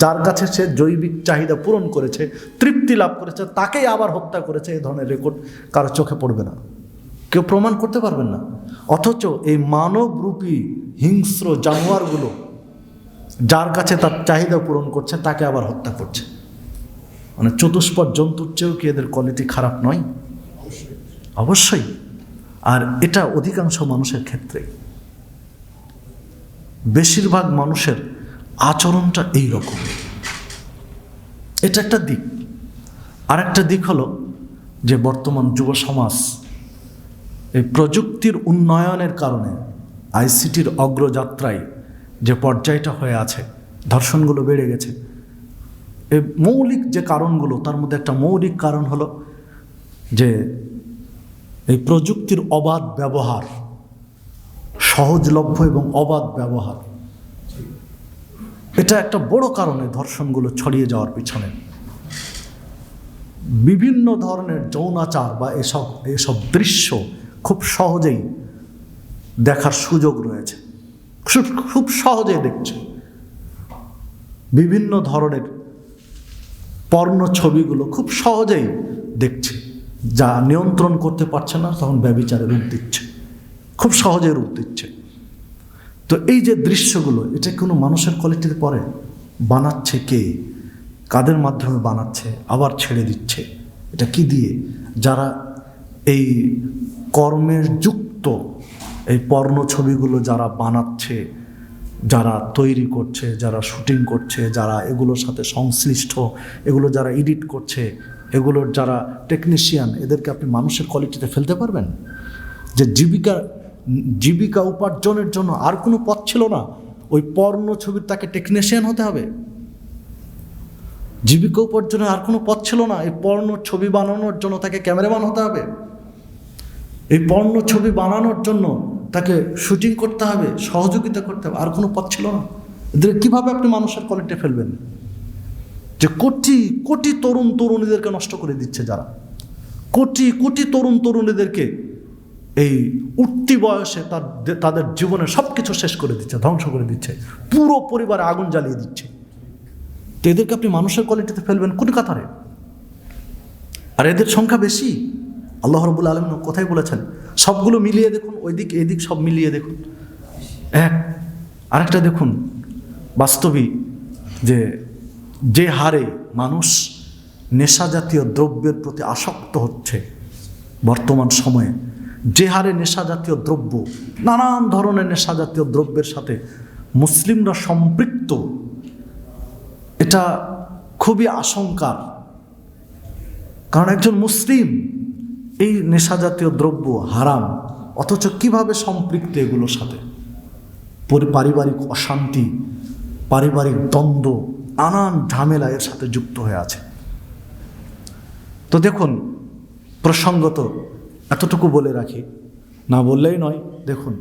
যার কাছে সে জৈবিক চাহিদা পূরণ করেছে, তৃপ্তি লাভ করেছে, তাকেই আবার হত্যা করেছে, এই ধরনের রেকর্ড কারো চোখে পড়বে না, কেউ প্রমাণ করতে পারবেন না। অথচ এই মানবরূপী হিংস্র জানোয়ারগুলো যার কাছে তার চাহিদা পূরণ করছে তাকে আবার হত্যা করছে। মানে চতুষ্পদ জন্তুর চেয়েও কি এদের কোয়ালিটি খারাপ নয়? অবশ্যই। আর এটা অধিকাংশ মানুষের ক্ষেত্রে, বেশিরভাগ মানুষের আচরণটা এই রকম। এটা একটা দিক। আর একটা দিক হলো যে বর্তমান যুব সমাজ এই প্রযুক্তির উন্নয়নের কারণে, আইসিটির অগ্রযাত্রায় যে পর্যায়টা হয়ে আছে, ধর্ষণগুলো বেড়ে গেছে। এই মৌলিক যে কারণগুলো, তার মধ্যে একটা মৌলিক কারণ হলো যে এই প্রযুক্তির অবাধ ব্যবহার, সহজলভ্য এবং অবাধ ব্যবহার, এটা একটা বড় কারণে ধর্ষণগুলো ছড়িয়ে যাওয়ার পিছনে। বিভিন্ন ধরনের যৌনাচার বা এসব দৃশ্য খুব সহজেই দেখার সুযোগ রয়েছে, খুব সহজেই দেখছে। বিভিন্ন ধরনের পর্ণ ছবিগুলো খুব সহজেই দেখছে, যা নিয়ন্ত্রণ করতে পারছে না তখন ব্যভিচারে রূপ দিচ্ছে, খুব সহজে রূপ দিচ্ছে। তো এই যে দৃশ্যগুলো, এটা কোনো মানুষের কোয়ালিটিতে পড়ে? বানাচ্ছে কে? কাদের মাধ্যমে বানাচ্ছে? আবার ছেড়ে দিচ্ছে। এটা কি দিয়ে? যারা এই কর্মের যুক্ত এই পর্ণ ছবিগুলো যারা বানাচ্ছে, যারা তৈরি করছে, যারা শুটিং করছে, যারা এগুলোর সাথে সংশ্লিষ্ট, এগুলো যারা এডিট করছে, এগুলোর যারা টেকনিশিয়ান, এদেরকে আপনি মানুষের কোয়ালিটিতে ফেলতে পারবেন? যে জীবিকা উপার্জনের জন্য আর কোনো পথ ছিল না, ওই পর্ণ ছবির তাকে টেকনিশিয়ান হতে হবে। জীবিকা উপার্জনের আর কোনো পথ ছিল না, এই পর্ণ ছবি বানানোর জন্য তাকে ক্যামেরাম্যান হতে হবে। এই পর্ণ ছবি বানানোর জন্য তাকে শুটিং করতে হবে, সহযোগিতা করতে হবে, আর কোনো পথ ছিল না। এদের কীভাবে আপনি মানুষের কোয়ালিটি ফেলবেন? যে কোটি কোটি তরুণ তরুণীদেরকে নষ্ট করে দিচ্ছে, যারা কোটি কোটি তরুণ তরুণীদেরকে এই উঠতি বয়সে তাদের জীবনের সব কিছু শেষ করে দিচ্ছে, ধ্বংস করে দিচ্ছে, পুরো পরিবারে আগুন জ্বালিয়ে দিচ্ছে। তো এদেরকে আপনি মানুষের কোয়ালিটিতে ফেলবেন কোন কাতারে? আর এদের সংখ্যা বেশি। আল্লাহ রাব্বুল আলামিন কোথায় বলেছেন? সবগুলো মিলিয়ে দেখুন, ওই দিক এদিক সব মিলিয়ে দেখুন। আরেকটা দেখুন, বাস্তবিক যে হারে মানুষ নেশা জাতীয় দ্রব্যের প্রতি আসক্ত হচ্ছে বর্তমান সময়ে, যে হারে নেশা জাতীয় দ্রব্য, নানান ধরনের নেশা জাতীয় দ্রব্যের সাথে মুসলিমরা সম্পৃক্ত, এটা খুবই আশঙ্কার। কারণ একজন মুসলিম এই নেশা জাতীয় দ্রব্য হারাম, অথচ কিভাবে সম্পৃক্ত এগুলোর সাথে? পারিবারিক অশান্তি, পারিবারিক দ্বন্দ্ব, নানান ঝামেলা এর সাথে যুক্ত হয়ে আছে। তো দেখুন, প্রসঙ্গত এতটুকু বলে রাখি, না বললেই নয়। দেখুন,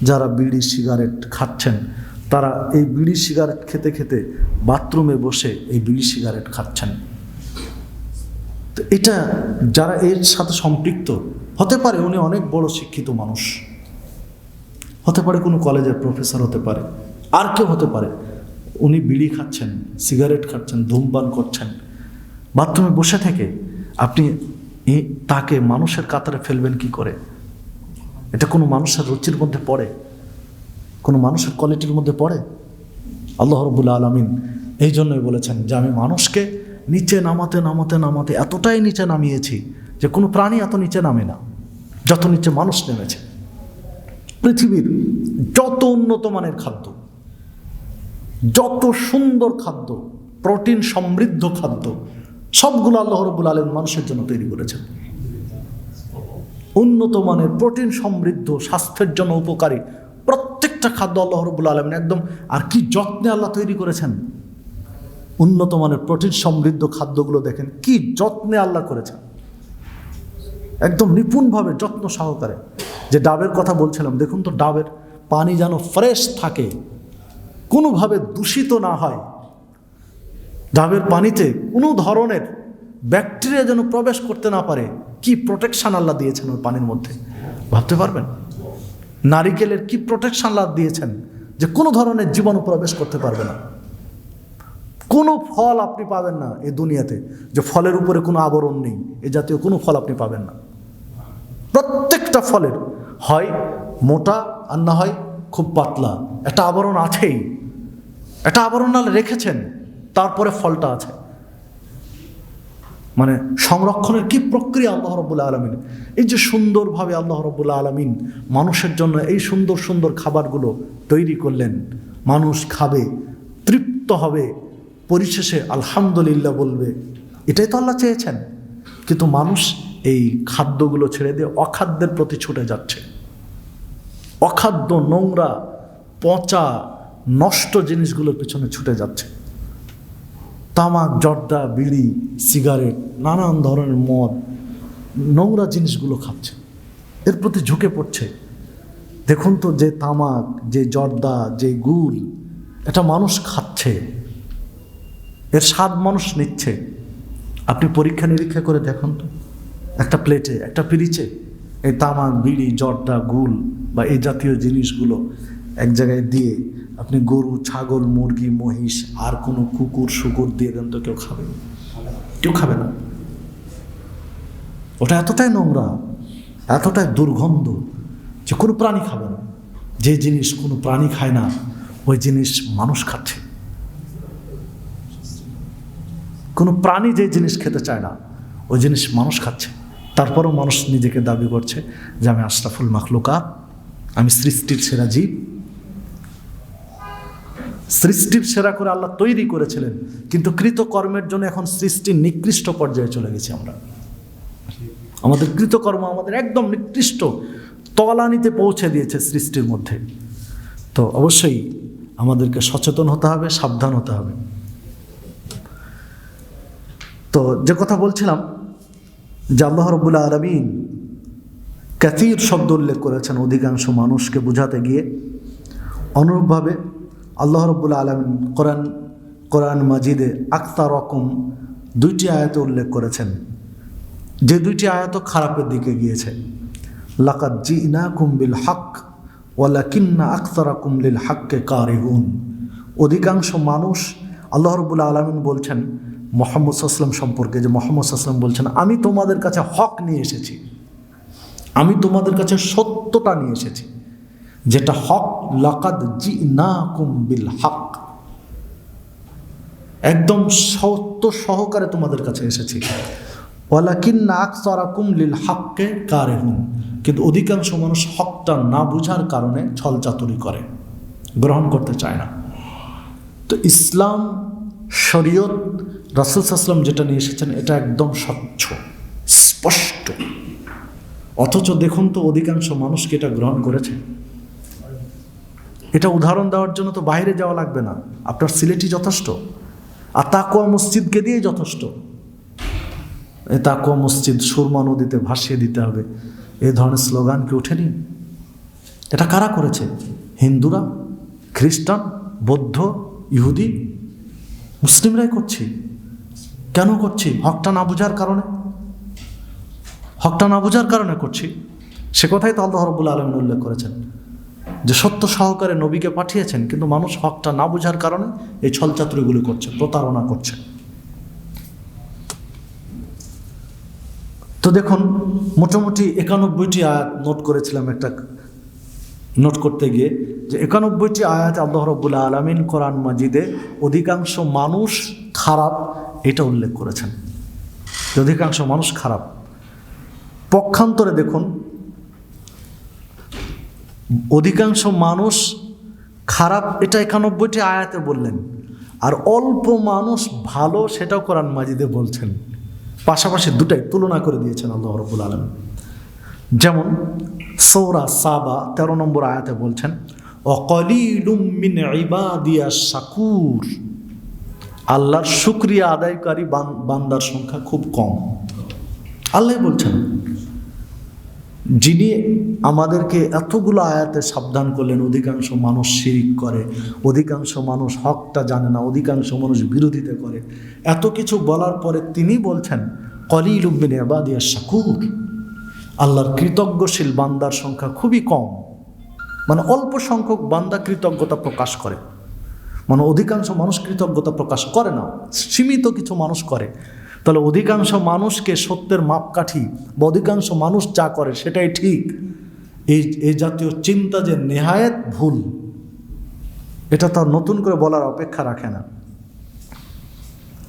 যারা বিড়ি সিগারেট খাচ্ছেন, তারা এই বিড়ি সিগারেট খেতে খেতে বাথরুমে বসে এই বিড়ি সিগারেট খাচ্ছেন। তো এটা যারা এর সাথে সম্পৃক্ত, হতে পারে উনি অনেক বড় শিক্ষিত মানুষ, হতে পারে কোনো কলেজের প্রফেসর হতে পারে, আর কেউ হতে পারে, উনি বিড়ি খাচ্ছেন, সিগারেট খাচ্ছেন, ধূমপান করছেন বাথরুমে বসে থেকে, আপনি তাকে মানুষের কাতারে ফেলবেন কি করে? এটা কোনো মানুষের রুচির মধ্যে পড়ে? কোনো মানুষের কোয়ালিটির মধ্যে পড়ে? আল্লাহ রাব্বুল আলামিন এই জন্যই বলেছেন যে আমি মানুষকে নিচে নামাতে নামাতে নামাতে এতটাই নিচে নামিয়েছি যে কোনো প্রাণী এত নিচে নামে না যত নিচে মানুষ নেমেছে। পৃথিবীর যত উন্নত মানের খাদ্য, যত সুন্দর খাদ্য, প্রোটিন সমৃদ্ধ খাদ্য, সবগুলো আল্লাহ রাব্বুল আলামিন মানুষের জন্য তৈরি করেছেন। উন্নত মানের প্রোটিন সমৃদ্ধ, স্বাস্থ্যের জন্য উপকারী প্রত্যেকটা খাদ্য আল্লাহ রাব্বুল আলামিন একদম, আর কি যত্নে আল্লাহ তৈরি করেছেন। উন্নত মানের প্রোটিন সমৃদ্ধ খাদ্যগুলো দেখেন কি যত্নে আল্লাহ করেছেন, একদম নিপুণভাবে যত্ন সহকারে। যে ডাবের কথা বলছিলাম, দেখুন তো ডাবের পানি যেন ফ্রেশ থাকে, কোনোভাবে দূষিত না হয়, ডাবের পানিতে কোনো ধরনের ব্যাকটেরিয়া যেন প্রবেশ করতে না পারে। কি প্রোটেকশন আল্লাহ দিয়েছেন ওই পানির মধ্যে, ভাবতে পারবেন? নারিকেলের কি প্রোটেকশন আল্লাহ দিয়েছেন যে কোনো ধরনের জীবাণু প্রবেশ করতে পারবে না। কোনো ফল আপনি পাবেন না এই দুনিয়াতে যে ফলের উপরে কোনো আবরণ নেই, এ জাতীয় কোনো ফল আপনি পাবেন না। প্রত্যেকটা ফলের হয় মোটা আর না হয় খুব পাতলা, একটা আবরণ আছেই, একটা আবরণ নালে রেখেছেন, তারপরে ফলটা আছে। মানে সংরক্ষণের কি প্রক্রিয়া আল্লাহ রাব্বুল আলামিন, এই যে সুন্দরভাবে আল্লাহ রাব্বুল আলামিন মানুষের জন্য এই সুন্দর সুন্দর খাবারগুলো তৈরি করলেন, মানুষ খাবে, তৃপ্ত হবে, পরিশেষে আলহামদুলিল্লাহ বলবে, এটাই তো আল্লাহ চেয়েছেন। কিন্তু মানুষ এই খাদ্যগুলো ছেড়ে দিয়ে অখাদ্যের প্রতি ছুটে যাচ্ছে। অখাদ্য, নোংরা, পচা, নষ্ট জিনিসগুলোর পিছনে ছুটে যাচ্ছে। তামাক, জর্দা, বিড়ি, সিগারেট, নানান ধরনের মদ, নোংরা জিনিসগুলো খাচ্ছে, এর প্রতি ঝুঁকে পড়ছে। দেখুন তো, যে তামাক, যে জর্দা, যে গুল, এটা মানুষ খাচ্ছে, এর স্বাদ মানুষ নিচ্ছে। আপনি পরীক্ষা নিরীক্ষা করে দেখুন তো, একটা প্লেটে, একটা পিরিচে এই তামাক, বিড়ি, জর্দা, গুল বা এই জাতীয় জিনিসগুলো এক জায়গায় দিয়ে আপনি গরু, ছাগল, মুরগি, মহিষ আর কোনো কুকুর শুকুর দিয়ে দেন তো কেউ খাবে? কেউ খাবে না। ওটা এতটাই নোংরা, এতটাই দুর্গন্ধ যে কোনো প্রাণী খাবে না। যে জিনিস কোনো প্রাণী খায় না, ওই জিনিস মানুষ খাচ্ছে। কোনো প্রাণী যে জিনিস খেতে চায় না, ওই জিনিস মানুষ খাচ্ছে। তারপরও মানুষ নিজেকে দাবি করছে যে আমি আশরাফুল মাখলুকাত, আমি সৃষ্টির সেরা জীব। সৃষ্টির সেরা করে আল্লাহ তৈরি করেছিলেন, কিন্তু কৃতকর্মের জন্য এখন সৃষ্টির নিকৃষ্ট পর্যায়ে চলে গেছি আমরা। আমাদের কৃতকর্ম আমাদের একদম নিকৃষ্ট তলানিতে পৌঁছে দিয়েছে সৃষ্টির মধ্যে। তো অবশ্যই আমাদেরকে সচেতন হতে হবে, সাবধান হতে হবে। তো যে কথা বলছিলাম যে আল্লাহ রাব্বুল আলামিন কাসীর শব্দ উল্লেখ করেছেন অধিকাংশ মানুষকে বোঝাতে গিয়ে। অনুরূপভাবে আল্লাহ রাব্বুল আলামিন কোরআন মাজিদে আকতারকুম দুইটি আয়াতে উল্লেখ করেছেন, যে দুইটি আয়াত খারাপের দিকে গিয়েছে। লাকাদ জিনাকুম বিল হক ওয়ালাকিন্না আকতারাকুম লিল হক্কি কারিহুন। অধিকাংশ মানুষ, আল্লাহ রাব্বুল আলামিন বলছেন মুহাম্মদ সাল্লাল্লাহু আলাইহি ওয়াসাল্লাম সম্পর্কে, যে মুহাম্মদ সাল্লাল্লাহু আলাইহি ওয়াসাল্লাম বলছেন, আমি তোমাদের কাছে হক নিয়ে এসেছি, আমি তোমাদের কাছে সত্যটা নিয়ে এসেছি, যেটা হক। লাকাদ জিনাকুম বিল হক, একদম সত্য সহকারে তোমাদের কাছে এসেছি। ওয়ালাকিন্না আকসারাকুম লিল হক্কি কারিহুন, কিন্তু অধিকাংশ মানুষ হকটা না বুঝার কারণে ছলচাতুরি করে, গ্রহণ করতে চায় না। তো ইসলাম, শরীয়ত, রাসূল সাল্লাল্লাহু আলাইহি ওয়াসাল্লাম যেটা নিয়ে এসেছেন এটা একদম স্বচ্ছ, স্পষ্ট। অথচ দেখুন তো অধিকাংশ মানুষকে এটা গ্রহণ করেছে। এটা উদাহরণ দেওয়ার জন্য তো বাইরে যাওয়া লাগবে না, আপনার সিলেটই যথেষ্ট, আর তাকওয়া মসজিদকে দিয়েই যথেষ্ট। এই তাকওয়া মসজিদ সুরমা নদীতে ভাসিয়ে দিতে হবে, এই ধরনের স্লোগান কি ওঠেনি? এটা কারা করেছে? হিন্দুরা, খ্রিস্টান, বৌদ্ধ, ইহুদি, মুসলিমরাই করছি। কেন করছি? হকটা না বুঝার কারণে, হকটা না বুঝার কারণে করছি। সে কথাই তো আল্লাহ রাব্বুল আলামিন উল্লেখ করেছেন যে সত্য সহকারে নবীকে পাঠিয়েছেন, কিন্তু মানুষ হকটা না বুঝার কারণে এই ছলচাতুরিগুলি করছে, প্রতারণা করছে। তো দেখুন, মোটামুটি 91টি আয়াত নোট করেছিলাম, একটা নোট করতে গিয়ে, যে 91টি আয়াতে আল্লাহ রাব্বুল আলামিন কোরআন মাজিদে অধিকাংশ মানুষ খারাপ এটা উল্লেখ করেছেন, যে অধিকাংশ মানুষ খারাপ। পক্ষান্তরে দেখুন, অধিকাংশ মানুষ খারাপ এটা 91টি আয়াতে বললেন, আর অল্প মানুষ ভালো সেটাও কোরআন মাজিদে বলছেন। পাশাপাশি দুটাই তুলনা করে দিয়েছেন আল্লাহ রাব্বুল আলামিন। যেমন সূরা সাবা 13 নম্বর আয়াতে বলছেন, ওয়াকালিলুম মিন ইবাদিয়াশ শাকুর, আল্লাহর শুকরিয়া আদায়কারী বান্দার সংখ্যা খুব কম। আল্লাহ বলছেন, যিনি আমাদেরকে এতগুলো আয়াতে সাবধান করলেন, অধিকাংশ মানুষ শিরিক করে, অধিকাংশ মানুষ হকটা জানে না, অধিকাংশ মানুষ বিরোধিতা করে, এত কিছু বলার পরে তিনি বলছেন কলিলুম মিন ইবাদিয়াশ শাকুর, আল্লাহর কৃতজ্ঞশীল বান্দার সংখ্যা খুবই কম। মানে অল্প সংখ্যক বান্দা কৃতজ্ঞতা প্রকাশ করে। মানে অধিকাংশ মানুষ কৃতজ্ঞতা প্রকাশ করে না, সীমিত কিছু মানুষ করে। তাহলে অধিকাংশ মানুষকে সত্যের মাপকাঠি বা অধিকাংশ মানুষ যা করে সেটাই ঠিক, এই জাতীয় চিন্তা যে নেহায়েত ভুল, এটা তার নতুন করে বলার অপেক্ষা রাখে না।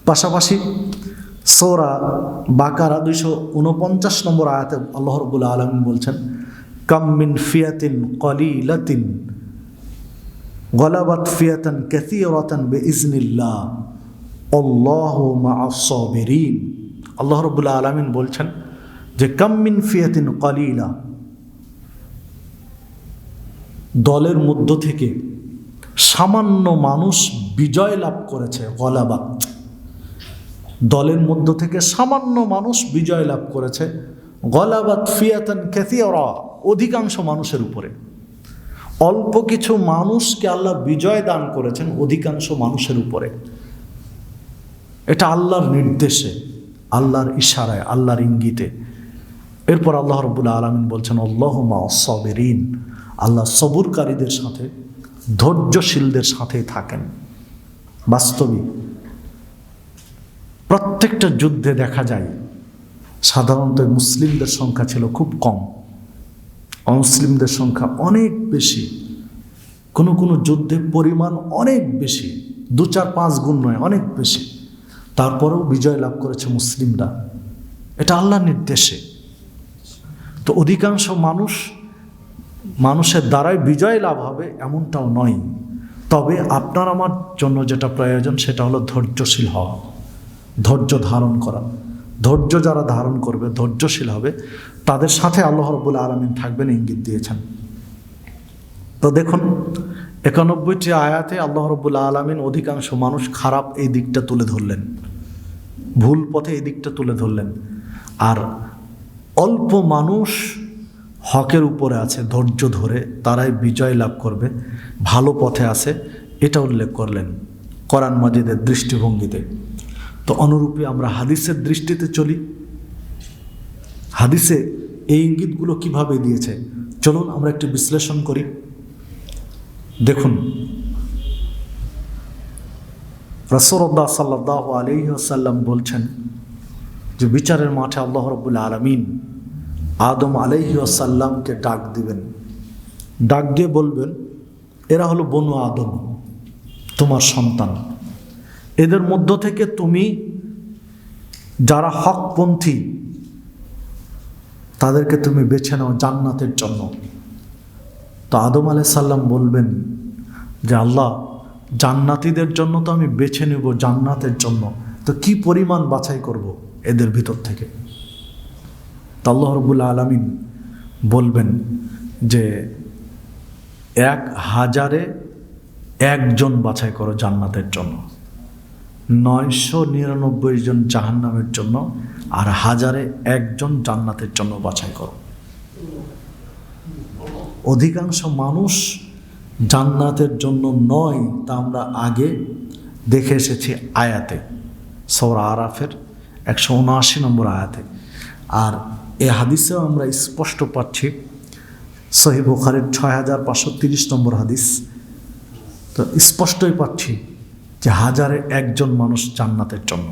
পাশাপাশি সূরা বাকারা 249 নম্বর আয়াতে আল্লাহ রাব্বুল আলামিন বলছেন, কাম মিন ফিয়াতিন কলিলাতিন গলাবাত ফিয়াতান কাসীরাতান বিইজনিল্লাহ আল্লাহু মা'আস সাবিরিন। আল্লাহ রাব্বুল আলামিন বলছেন যে কাম মিন ফিয়াতিন কলিলা, দলের মধ্য থেকে সামান্য মানুষ বিজয় লাভ করেছে। গলাবাত, দলের মধ্য থেকে সামান্য মানুষ বিজয় লাভ করেছে। গলাবাত ফিয়াতান কাসীরা, অধিকাংশ মানুষের উপরে। অল্প কিছু মানুষকে আল্লাহ বিজয় দান করেছেন অধিকাংশ মানুষের উপরে। এটা আল্লাহর নির্দেশে, আল্লাহর ইশারায়, আল্লাহর ইঙ্গিতে। এরপর আল্লাহ রাব্বুল আলামিন বলছেন আল্লাহু মা'আস সাবিরিন, আল্লাহ সবুরকারীদের সাথে, ধৈর্যশীলদের সাথেই থাকেন। বাস্তবিক প্রত্যেকটা যুদ্ধে দেখা যায় সাধারণত মুসলিমদের সংখ্যা ছিল খুব কম, অমুসলিমদের সংখ্যা অনেক বেশি। কোনো কোনো যুদ্ধে পরিমাণ অনেক বেশি, 2, 4, 5 গুণ নয়, অনেক বেশি। তারপরেও বিজয় লাভ করেছে মুসলিমরা, এটা আল্লাহর নির্দেশে। তো অধিকাংশ মানুষের দ্বারাই বিজয় লাভ হবে এমনটাও নয়। তবে আপনার আমার জন্য যেটা প্রয়োজন সেটা হলো ধৈর্যশীল হওয়া, ধৈর্য ধারণ করা। ধৈর্য যারা ধারণ করবে, ধৈর্যশীল হবে, তাদের সাথে আল্লাহ রাব্বুল আলামিন থাকবেন, ইঙ্গিত দিয়েছেন। তো দেখুন 91টি আয়াতে আল্লাহ রাব্বুল আলামিন অধিকাংশ মানুষ খারাপ এই দিকটা তুলে ধরলেন, ভুল পথে এই দিকটা তুলে ধরলেন। আর অল্প মানুষ হকের উপরে আছে, ধৈর্য ধরে তারাই বিজয় লাভ করবে, ভালো পথে আছে, এটা উল্লেখ করলেন কোরআন মাজিদের দৃষ্টিভঙ্গিতে। তো অনুরূপে আমরা হাদিসের দৃষ্টিতে চলি। হাদিসে এই ইঙ্গিতগুলো কিভাবে দিয়েছে চলুন আমরা একটু বিশ্লেষণ করি। দেখুন, রাসূলুল্লাহ সাল্লাল্লাহু আলাইহি ওয়াসাল্লাম বলছেন যে বিচারের মাঠে আল্লাহ রাব্বুল আলামিন আদম আলাইহি ওয়াসাল্লামকে ডাক দিবেন, ডাক দিয়ে বলবেন, এরা হলো বনু আদম, তোমার সন্তান। এদের মধ্য থেকে তুমি যারা হকপন্থী তাদেরকে তুমি বেছে নাও জান্নাতের জন্য। তো আদম আলাইহিস সালাম বলবেন যে আল্লাহ, জান্নাতীদের জন্য তো আমি বেছে নেব জান্নাতের জন্য, তো কি পরিমাণ বাছাই করব এদের ভিতর থেকে? তো আল্লাহ রাব্বুল আলামিন বলবেন যে 1000-এ 1 জন বাছাই করো জান্নাতের জন্য, 999 জন জাহান্নামের জন্য, আর 1000-এ 1 জন জান্নাতের জন্য বাছাই করো। অধিকাংশ মানুষ জান্নাতের জন্য নয়, তা আমরা আগে দেখে এসেছি আয়াতে, সূরা আরাফের 179 নম্বর আয়াতে। আর এই হাদিসেও আমরা স্পষ্ট পাচ্ছি, সহিহ বুখারীর 6530 নম্বর হাদিস। তো স্পষ্টই পাচ্ছি যে 1000-এ 1 জন মানুষ জান্নাতের জন্য,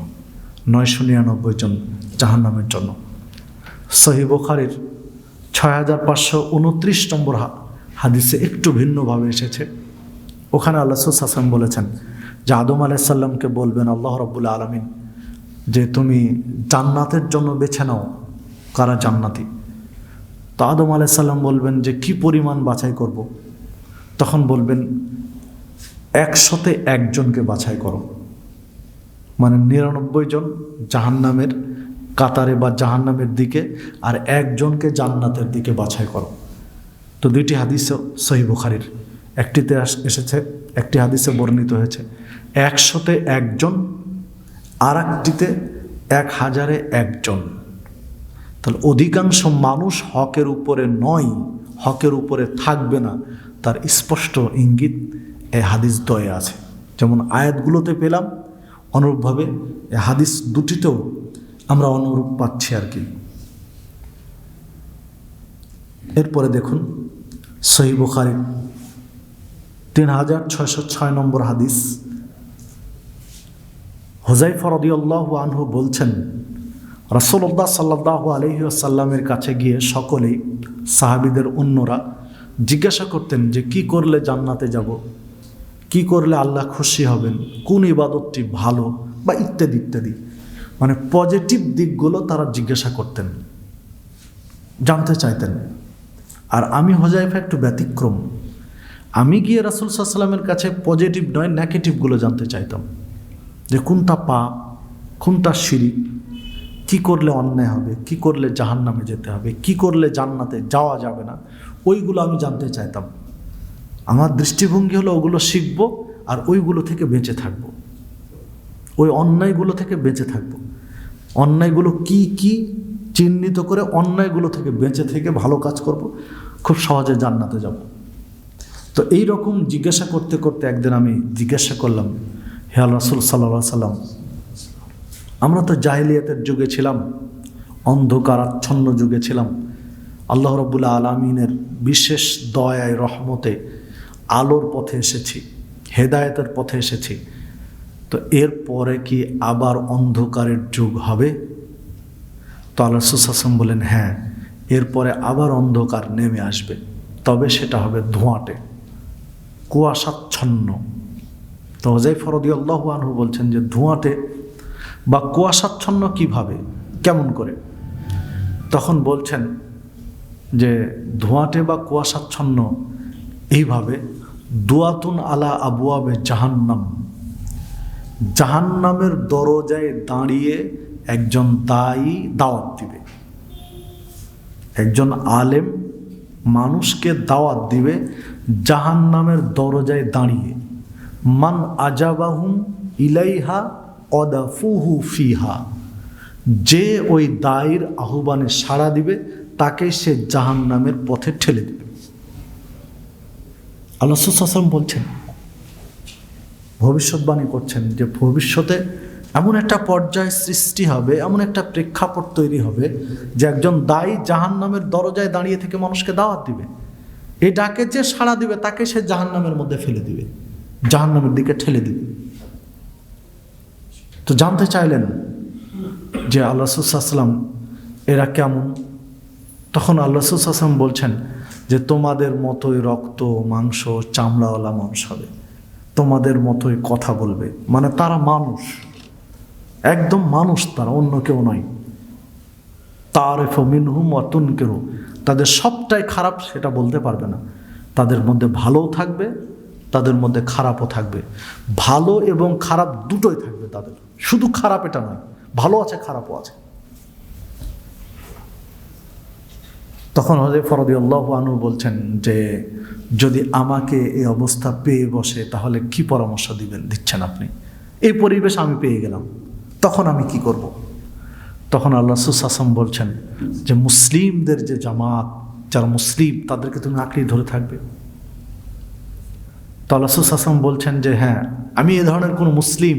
999 জন জাহান্নামের জন্য। সহিহ বুখারীর 6529 নম্বর হাদিসে একটু ভিন্নভাবে এসেছে। ওখানে আল্লাহ রাসূল সাল্লাল্লাহু আলাইহি ওয়াসাল্লাম বলেছেন যে আদম আলাইহিস সালামকে বলবেন আল্লাহ রাব্বুল আলামিন যে তুমি জান্নাতের জন্য বেছে নাও কারা জান্নাতি। তো আদম আলাইহিস সালাম বলবেন যে কি পরিমাণ বাছাই করব? তখন বলবেন 100-তে 1 জনকে বাছাই করো, মানে 99 জন জাহান্নামের কাতারে বা জাহান্নামের দিকে, আর 1 জনকে জান্নাতের দিকে বাছাই করো। তো 2টি হাদিস সহিহ বুখারীর, একটিতে এসেছে, একটি হাদিসে বর্ণিত হয়েছে 100-তে 1 জন, আর একটিতে 1000-এ 1 জন। তাহলে অধিকাংশ মানুষ হকের উপরে নয়, হকের উপরে থাকবে না, তার স্পষ্ট ইঙ্গিত এই হাদিস দ্বয়ে আছে। যেমন আয়াতগুলোতে পেলাম, অনুরূপভাবে এই হাদিস দুটিতেও আমরা অনুরূপ পাচ্ছি আর কি। এরপরে দেখুন সহিহ বুখারী 3606 নম্বর হাদিস। হুযায়ফা রাদিয়াল্লাহু আনহু বলছেন, রাসূলুল্লাহ সাল্লাল্লাহু আলাইহি ওয়াসাল্লামের কাছে গিয়ে সকলেই সাহাবীদের অন্যরা জিজ্ঞাসা করতেন যে কি করলে জান্নাতে যাব, কি করলে আল্লাহ খুশি হবেন, কোন ইবাদতটি ভালো, বা ইত্যাদি ইত্যাদি। মানে পজিটিভ দিকগুলো তারা জিজ্ঞাসা করতেন, জানতে চাইতেন। আর আমি হুযায়ফা একটু ব্যতিক্রম। আমি গিয়ে রাসূল সাল্লাল্লাহু আলাইহি ওয়াসাল্লামের কাছে পজিটিভ নয়, নেগেটিভগুলো জানতে চাইতাম, যে কোনটা পাপ, কোনটা শিরক, কি করলে অন্যায় হবে, কি করলে জাহান্নামে যেতে হবে, কি করলে জান্নাতে যাওয়া যাবে না, ওইগুলো আমি জানতে চাইতাম। আমার দৃষ্টিভঙ্গি হলো ওগুলো শিখব আর ওইগুলো থেকে বেঁচে থাকব, ওই অন্যায়গুলো থেকে বেঁচে থাকব। অন্যায়গুলো কি কি চিহ্নিত করে অন্যায়গুলো থেকে বেঁচে থেকে ভালো কাজ করব, খুব সহজে জান্নাতে যাব। তো এই রকম জিজ্ঞাসা করতে করতে একদিন আমি জিজ্ঞাসা করলাম, হে আল্লাহ রাসূল সাল্লাল্লাহু আলাইহি ওয়াসাল্লাম, আমরা তো জাহেলিয়াতের যুগে ছিলাম, অন্ধকারাচ্ছন্ন যুগে ছিলাম। আল্লাহ রাব্বুল আলামিনের বিশেষ দয়ায় রহমতে আলোর পথে এসেছি, হেদায়েতের পথে এসেছি। তো এরপরে কি আবার অন্ধকারের যুগ হবে? তো আল্লাহ রাসূল সাল্লাল্লাহু আলাইহি ওয়াসাল্লাম বলেন, হ্যাঁ, এরপরে আবার অন্ধকার নেমে আসবে, তবে সেটা হবে ধোঁয়াটে, কুয়াশাচ্ছন্ন। তো হুযায়ফা রাদিয়াল্লাহু আনহু বলছেন যে ধোঁয়াটে বা কুয়াশাচ্ছন্ন কিভাবে, কেমন করে? তখন বলছেন যে ধোঁয়াটে বা কুয়াশাচ্ছন্ন এইভাবে, দুয়াতুন আলা আবওয়াবে জাহান্নাম, জাহান্নামের দরজায় দাঁড়িয়ে একজন দায়ী দাওয়াত দিবে, একজন আলেম মানুষকে দাওয়াত দিবে জাহান্নামের দরজায় দাঁড়িয়ে। মান আজাবাহুম ইলাইহা অদাফুহু ফিহা, যে ওই দায়ের আহ্বানে সাড়া দিবে তাকে সে জাহান্নামের পথে ঠেলে দিবে। আল্লাহ সাল্লাল্লাহু আলাইহি ওয়াসাল্লাম বলছেন, ভবিষ্যৎবাণী করছেন যে ভবিষ্যতে এমন একটা পর্যায় সৃষ্টি হবে, এমন একটা প্রেক্ষাপট তৈরি হবে যে একজন দায়ী জাহান্নামের দরজায় দাঁড়িয়ে থেকে মানুষকে দাওয়াত দিবে। এই ডাকে যে সাড়া দিবে তাকে সে জাহান্নামের মধ্যে ফেলে দিবে, জাহান্নামের দিকে ঠেলে দিবে। তো জানতে চাইলেন যে আল্লাহ রাসূল সাল্লাল্লাহু আলাইহি ওয়াসাল্লাম এরা কেমন? তখন আল্লাহ রাসূল সাল্লাল্লাহু আলাইহি ওয়াসাল্লাম বলছেন যে তোমাদের মতোই রক্ত মাংস চামড়াওয়ালা মানুষ হবে, তোমাদের মতোই কথা বলবে, মানে তারা মানুষ, একদম মানুষ, তারা অন্য কেউ নয়। তারিফু মিনহুম ওয়া তুনকিরু, তাদের সবটাই খারাপ সেটা বলতে পারবে না, তাদের মধ্যে ভালোও থাকবে, তাদের মধ্যে খারাপও থাকবে, ভালো এবং খারাপ দুটোই থাকবে তাদের, শুধু খারাপ এটা নয়, ভালো আছে খারাপও আছে। তখন হুযায়ফা রাদিয়াল্লাহু আনহু বলছেন যে যদি আমাকে এই অবস্থা পেয়ে বসে তাহলে কি পরামর্শ দিচ্ছেন আপনি? এই পরিবেশ আমি পেয়ে গেলাম, তখন আমি কি করব? তখন আল্লাহ রাসূল সাল্লাল্লাহু আলাইহি ওয়াসাল্লাম বলছেন যে মুসলিমদের যে জামাত, যারা মুসলিম, তাদেরকে তুমি আঁকড়ে ধরে থাকবে। তো আল্লাহ রাসূল সাল্লাল্লাহু আলাইহি ওয়াসাল্লাম বলছেন যে হ্যাঁ, আমি এ ধরনের কোনো মুসলিম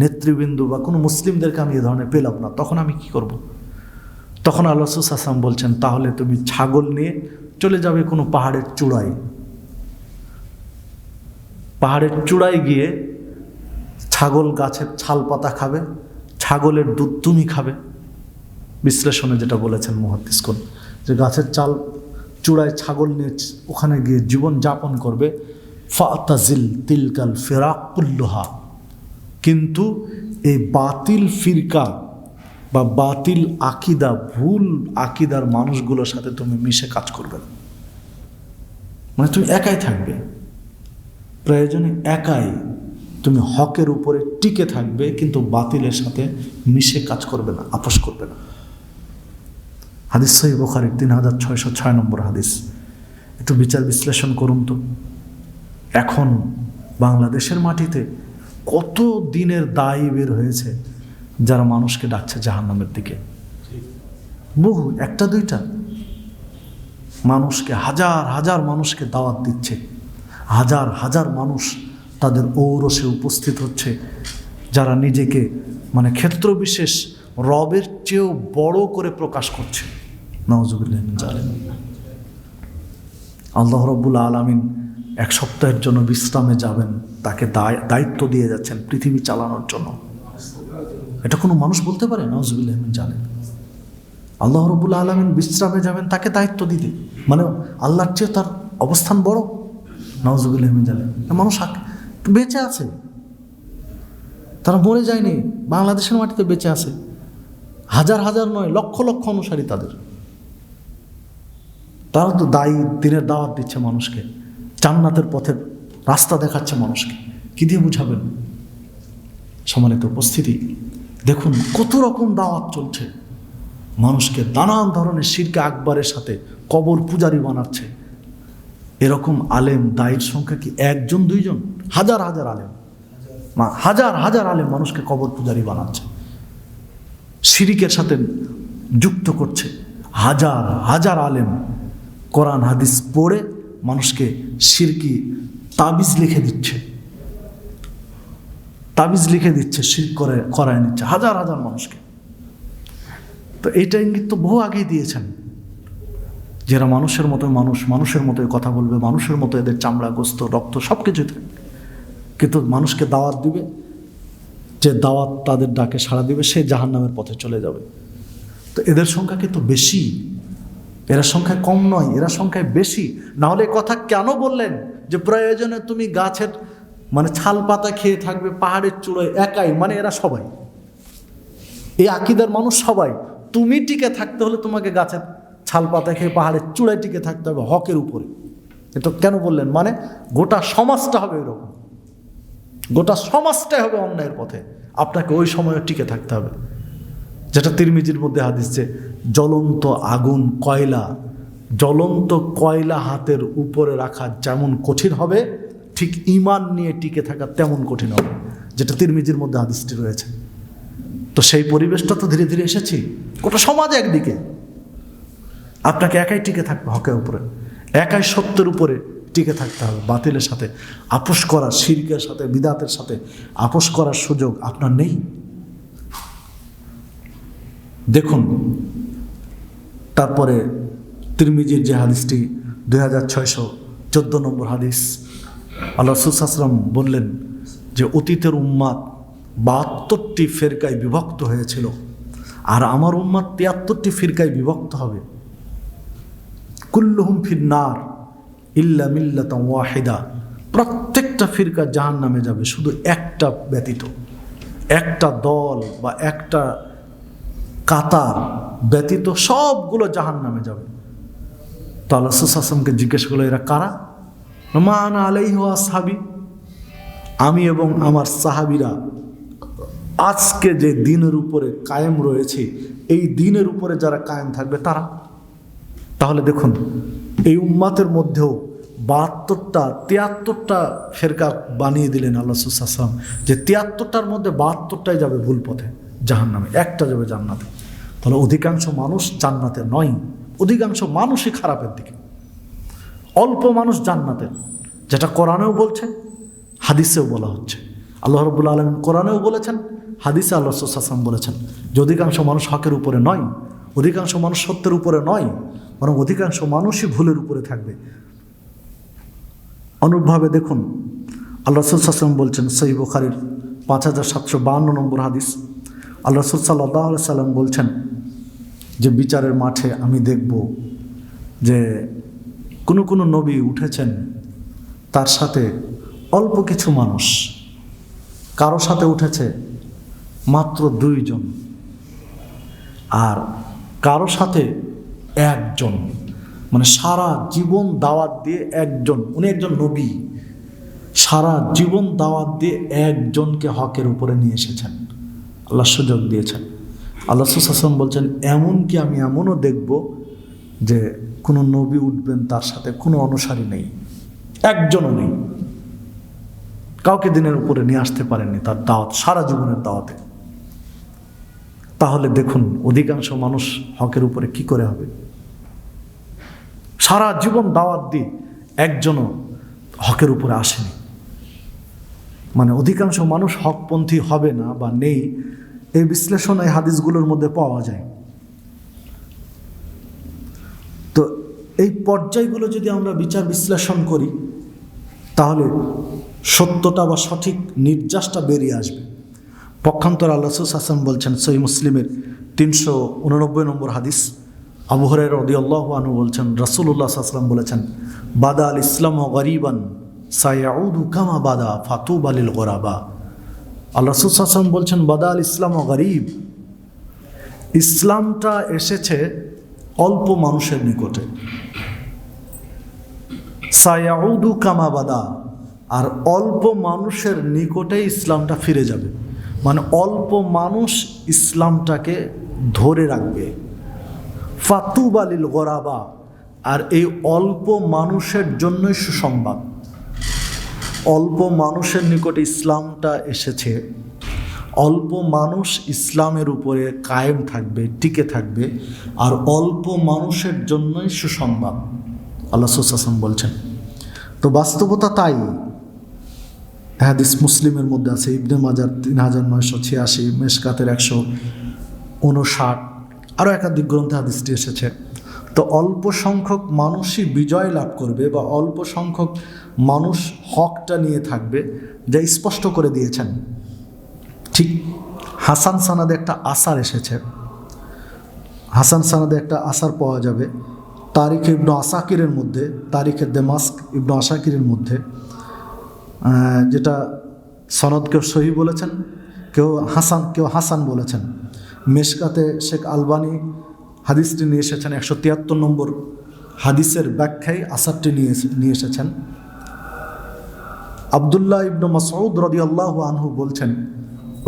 নেতৃবৃন্দ বা কোনো মুসলিমদেরকে আমি এ ধরনের পেলাম না, তখন আমি কি করব? তখন আল্লাহ রাসূল সাল্লাল্লাহু আলাইহি ওয়াসাল্লাম বলছেন তাহলে তুমি ছাগল নিয়ে চলে যাবে কোনো পাহাড়ের চূড়ায়, পাহাড়ের চূড়ায় গিয়ে ছাগল গাছের ছাল পাতা খাবে, ছাগলের দুধ তুমি খাবে। বিশ্লেষণে যেটা বলেছেন মুহাদ্দিসগণ যে গাছের চাল চূড়ায় ছাগল নিয়ে ওখানে গিয়ে জীবন যাপন করবে। ফাতাজিল তিলকাল ফিরাক কুল্লুহা, কিন্তু এই বাতিল ফিরকা বা বাতিল আকিদা, ভুল আকিদার মানুষগুলোর সাথে তুমি মিশে কাজ করবে না, মানে তুমি একাই থাকবে, প্রয়োজনে একাই তুমি হকের উপরে টিকে থাকবে, কিন্তু বাতিলের সাথে মিশে কাজ করবে না, আপোষ করবে না। হাদিস সহিহ বুখারী 3606 নম্বর হাদিস। একটু বিচার বিশ্লেষণ করুন তো, এখন বাংলাদেশের মাটিতে কত দিনের দায়ী বের হয়েছে যারা মানুষকে ডাকছে জাহান্নামের দিকে, বহু, একটা দুইটা মানুষকে, হাজার হাজার মানুষকে দাওয়াত দিচ্ছে, হাজার হাজার মানুষ তাদের ঔরসে উপস্থিত হচ্ছে, যারা নিজেকে মানে ক্ষেত্রবিশেষ রবের চেয়েও বড় করে প্রকাশ করছে। নাউজুবিল্লাহ মিন যালিক। আল্লাহ রাব্বুল আলামিন এক সপ্তাহের জন্য বিশ্রামে যাবেন, তাকে দায়িত্ব দিয়ে যাচ্ছেন পৃথিবী চালানোর জন্য। এটা কোনো মানুষ বলতে পারে? নাউজুবিল্লাহ মিন জালিক। আল্লাহ রাব্বুল আলামিন বিশ্রামে যাবেন তাকে দায়িত্ব দিতে, মানে আল্লাহর চেয়ে তার অবস্থান বড়? নাউজুবিল্লাহ মিন জালিক। মানুষ বেঁচে আছে, তারা মরে যায়নি, বাংলাদেশের মাটিতে বেঁচে আছে, হাজার হাজার নয়, লক্ষ লক্ষ অনুসারী তাদের। তারা তো দিনের দাওয়াত দিচ্ছে মানুষকে, জান্নাতের পথের রাস্তা দেখাচ্ছে মানুষকে। কি দিয়ে বুঝাবেন? সম্মানিত উপস্থিতি, দেখুন কত রকম দাওয়াত চলছে, মানুষকে নানান ধরনের শিরকে আকবরের সাথে কবর পূজারি বানাচ্ছে। এরকম আলেম দায়ীর সংখ্যা কি একজন দুইজন? হাজার হাজার আলেম, হাজার হাজার আলেম মানুষকে কবর পূজারি বানাচ্ছে, শিরিকের সাথে যুক্ত করছে। হাজার হাজার আলেম কোরআন হাদিস পড়ে মানুষকে শিরকি তাবিজ লিখে দিচ্ছে, শিরক করায় নিচ্ছে হাজার হাজার মানুষকে। তো এইটা ইঙ্গিত তো বহু আগেই দিয়েছেন, যারা মানুষের মতো মানুষের মতোই কথা বলবে, মানুষের মতো এদের চামড়া গোস্ত রক্ত সব কিছুই থাকবে, কিন্তু মানুষকে দাওয়াত দিবে, যে দাওয়াত তাদের ডাকে সাড়া দিবে সে জাহান্নামের পথে চলে যাবে। তো এদের সংখ্যা কিন্তু বেশি, এরা সংখ্যায় কম নয়, এরা সংখ্যায় বেশি। না হলে কথা কেন বললেন যে প্রয়োজনে তুমি গাছের মানে ছাল পাতা খেয়ে থাকবে পাহাড়ের চূড়ায় একাই, মানে এরা সবাই এই আকীদার মানুষ সবাই। তুমি টিকে থাকতে হলে তোমাকে গাছের ছাল পাতা খেয়ে পাহাড়ের চূড়ায় টিকে থাকতে হবে হকের উপরে। এটা কেন বললেন? মানে গোটা সমাজটা হবে এরকম, গোটা সমাজটাই হবে অন্যায়ের পথে, আপনাকে ওই সময়ে টিকে থাকতে হবে। যেটা তিরমিজির মধ্যে হাদিস, যে জ্বলন্ত আগুন জ্বলন্ত কয়লা হাতের উপরে রাখা যেমন কঠিন হবে, ঠিক ঈমান নিয়ে টিকে থাকা তেমন কঠিন হবে, যেটা তিরমিজির মধ্যে হাদিসটি রয়েছে। তো সেই পরিবেশটা তো ধীরে ধীরে এসেছি, গোটা সমাজ একদিকে, আপনাকে একাই টিকে থাকবে হকের উপরে, একাই সত্যের উপরে টিকে থাকতে হবে। বাতিলের সাথে আপোষ করার, শিরকের সাথে বিদাতের সাথে আপোষ করার সুযোগ আপনার নেই। দেখুন তারপরে তিরমিজির যে হাদিসটি 2614 নম্বর হাদিস, আল্লাহ রাসূল সাল্লাল্লাহু আলাইহি ওয়াসাল্লাম বললেন যে অতীতের উম্মাত 72টি ফিরকায় বিভক্ত হয়েছিল, আর আমার উম্মাত 73টি ফিরকায় বিভক্ত হবে। কুল্লুহুম ফিন্নার ইল্লা মিল্লাতান ওয়াহিদা, প্রত্যেকটা ফিরকা জাহান্নামে যাবে শুধু একটা ব্যতীত, একটা দল বা একটা কাতার ব্যতীত সবগুলো জাহান্নামে যাবে। তো আল্লাহ রাসূল সাল্লাল্লাহু আলাইহি ওয়াসাল্লামকে জিজ্ঞেস করলো, এরা কারা? মা আনা আলাইহি ওয়া আসহাবী, আমি এবং আমার সাহাবীরা আজকে যে দিনের উপরে কায়েম রয়েছে, এই দিনের উপরে যারা কায়েম থাকবে তারা। তাহলে দেখুন এই উম্মাতের মধ্যেও 73টা ফেরকা বানিয়ে দিলেন আল্লাহ রাসূল সাল্লাল্লাহু আলাইহি ওয়াসাল্লাম, যে 73টার মধ্যে 72টাই যাবে ভুল পথে জাহান্নামে, একটা যাবে জান্নাতে। তাহলে অধিকাংশ মানুষ জান্নাতে নয়, অধিকাংশ মানুষই খারাপের দিকে, অল্প মানুষ জান্নাতের, যেটা কোরআনেও বলছে হাদিসেও বলা হচ্ছে। আল্লাহ রাব্বুল আলামিন কোরআনেও বলেছেন, হাদিসে আল্লাহ রাসূল সাল্লাল্লাহু আলাইহি ওয়াসাল্লাম বলেছেন যে অধিকাংশ মানুষ হকের উপরে নয়, অধিকাংশ মানুষ সত্যের উপরে নয়, বরং অধিকাংশ মানুষই ভুলের উপরে থাকবে। অনুরূপভাবে দেখুন আল্লাহ রাসূল সাল্লাল্লাহু আলাইহি ওয়াসাল্লাম বলছেন, সহিহ বুখারীর 5752 নম্বর হাদিস, আল্লাহ রাসূল সাল্লাল্লাহু আলাইহি ওয়াসাল্লাম বলছেন যে বিচারের মাঠে আমি দেখব যে কোনো নবী উঠেছেন, তার সাথে অল্প কিছু মানুষ, কারো সাথে উঠেছে মাত্র 2 জন, আর কারো সাথে 1 জন, মানে সারা জীবন দাওয়াত দিয়ে 1 জন, উনি একজন নবী, সারা জীবন দাওয়াত দিয়ে 1 জনকে হকের উপরে নিয়ে এসেছেন, আল্লাহ সুযোগ দিয়েছেন। আল্লাহ রাসূল সাল্লাল্লাহু আলাইহি ওয়াসাল্লাম বলছেন, এমনকি আমি এমনও দেখব যে কোনো নবী উঠবেন, তার সাথে কোনো অনুসারী নেই, 1 জনও নেই, কাউকে দিনের উপরে নিয়ে আসতে পারেননি তার দাওয়াত, সারা জীবনের দাওয়াতে। তাহলে দেখুন অধিকাংশ মানুষ হকের উপরে কি করে হবে? সারা জীবন দাওয়াত দিয়ে 1 জনও হকের উপরে আসেনি, মানে অধিকাংশ মানুষ হকপন্থী হবে না বা নেই, এই বিশ্লেষণ এই হাদিসগুলোর মধ্যে পাওয়া যায়। তো এই পর্যায়গুলো যদি আমরা বিচার বিশ্লেষণ করি, তাহলে সত্যটা বা সঠিক নির্যাসটা বেরিয়ে আসবে। পক্ষান্তর আল্লাহ রাসূল সাল্লাল্লাহু আলাইহি ওয়াসাল্লাম বলছেন, সহিহ মুসলিমের 389 নম্বর হাদিস, আবু হুরায়রা রাদিয়াল্লাহু আনহু বলছেন, রাসূলুল্লাহ সাল্লাল্লাহু আলাইহি ওয়াসাল্লাম বলেছেন, বাদা আল ইসলাম গরিবান সায়াউদু কামা বাদা ফাতুবা লিল গুরাবা। আল্লাহ রাসূল সাল্লাল্লাহু আলাইহি ওয়াসাল্লাম বলছেন, বাদা আল ইসলাম গরিব, ইসলামটা এসেছে অল্প মানুষের নিকটে, সায়াউদু কামা বাদা, আর অল্প মানুষের নিকটে ইসলামটা ফিরে যাবে। মানে অল্প মানুষ ইসলামটাকে ধরে রাখবে। ফাতুবা লিল গুরাবা, আর এই অল্প মানুষের জন্যই সুসংবাদ। অল্প মানুষের নিকটে ইসলামটা এসেছে, অল্প মানুষ ইসলামের উপরে কায়েম থাকবে, টিকে থাকবে, আর অল্প মানুষের জন্যই সুসংবাদ, আল্লাহ রাসূল সাল্লাল্লাহু আলাইহি ওয়াসাল্লাম বলছেন। তো বাস্তবতা তাই। হাদিস মুসলিমের মধ্যে আছে, ইবনে মাজার 3986, মেশকাতের 159, আরও একাধিক গ্রন্থে হাদিসটি এসেছে। তো অল্প সংখ্যক মানুষই বিজয় লাভ করবে বা অল্প সংখ্যক মানুষ হকটা নিয়ে থাকবে, যা স্পষ্ট করে দিয়েছেন। ঠিক হাসান সানাদে একটা আসার এসেছে, হাসান সানাদে একটা আসার পাওয়া যাবে তারিখ ইবনে আসাকিরের মধ্যে, তারিখে দেমাস্ক ইবনে আসাকিরের মধ্যে, যেটা সনদ কেউ সহি বলেছেন, কেউ হাসান বলেছেন। মেশকাতে শেখ আলবানি হাদিসটি নিয়ে এসেছেন, 173 নম্বর হাদিসের ব্যাখ্যায় আসারটি নিয়ে এসেছেন। আব্দুল্লাহ ইবনে মাসউদ রাদিয়াল্লাহু আনহু বলছেন,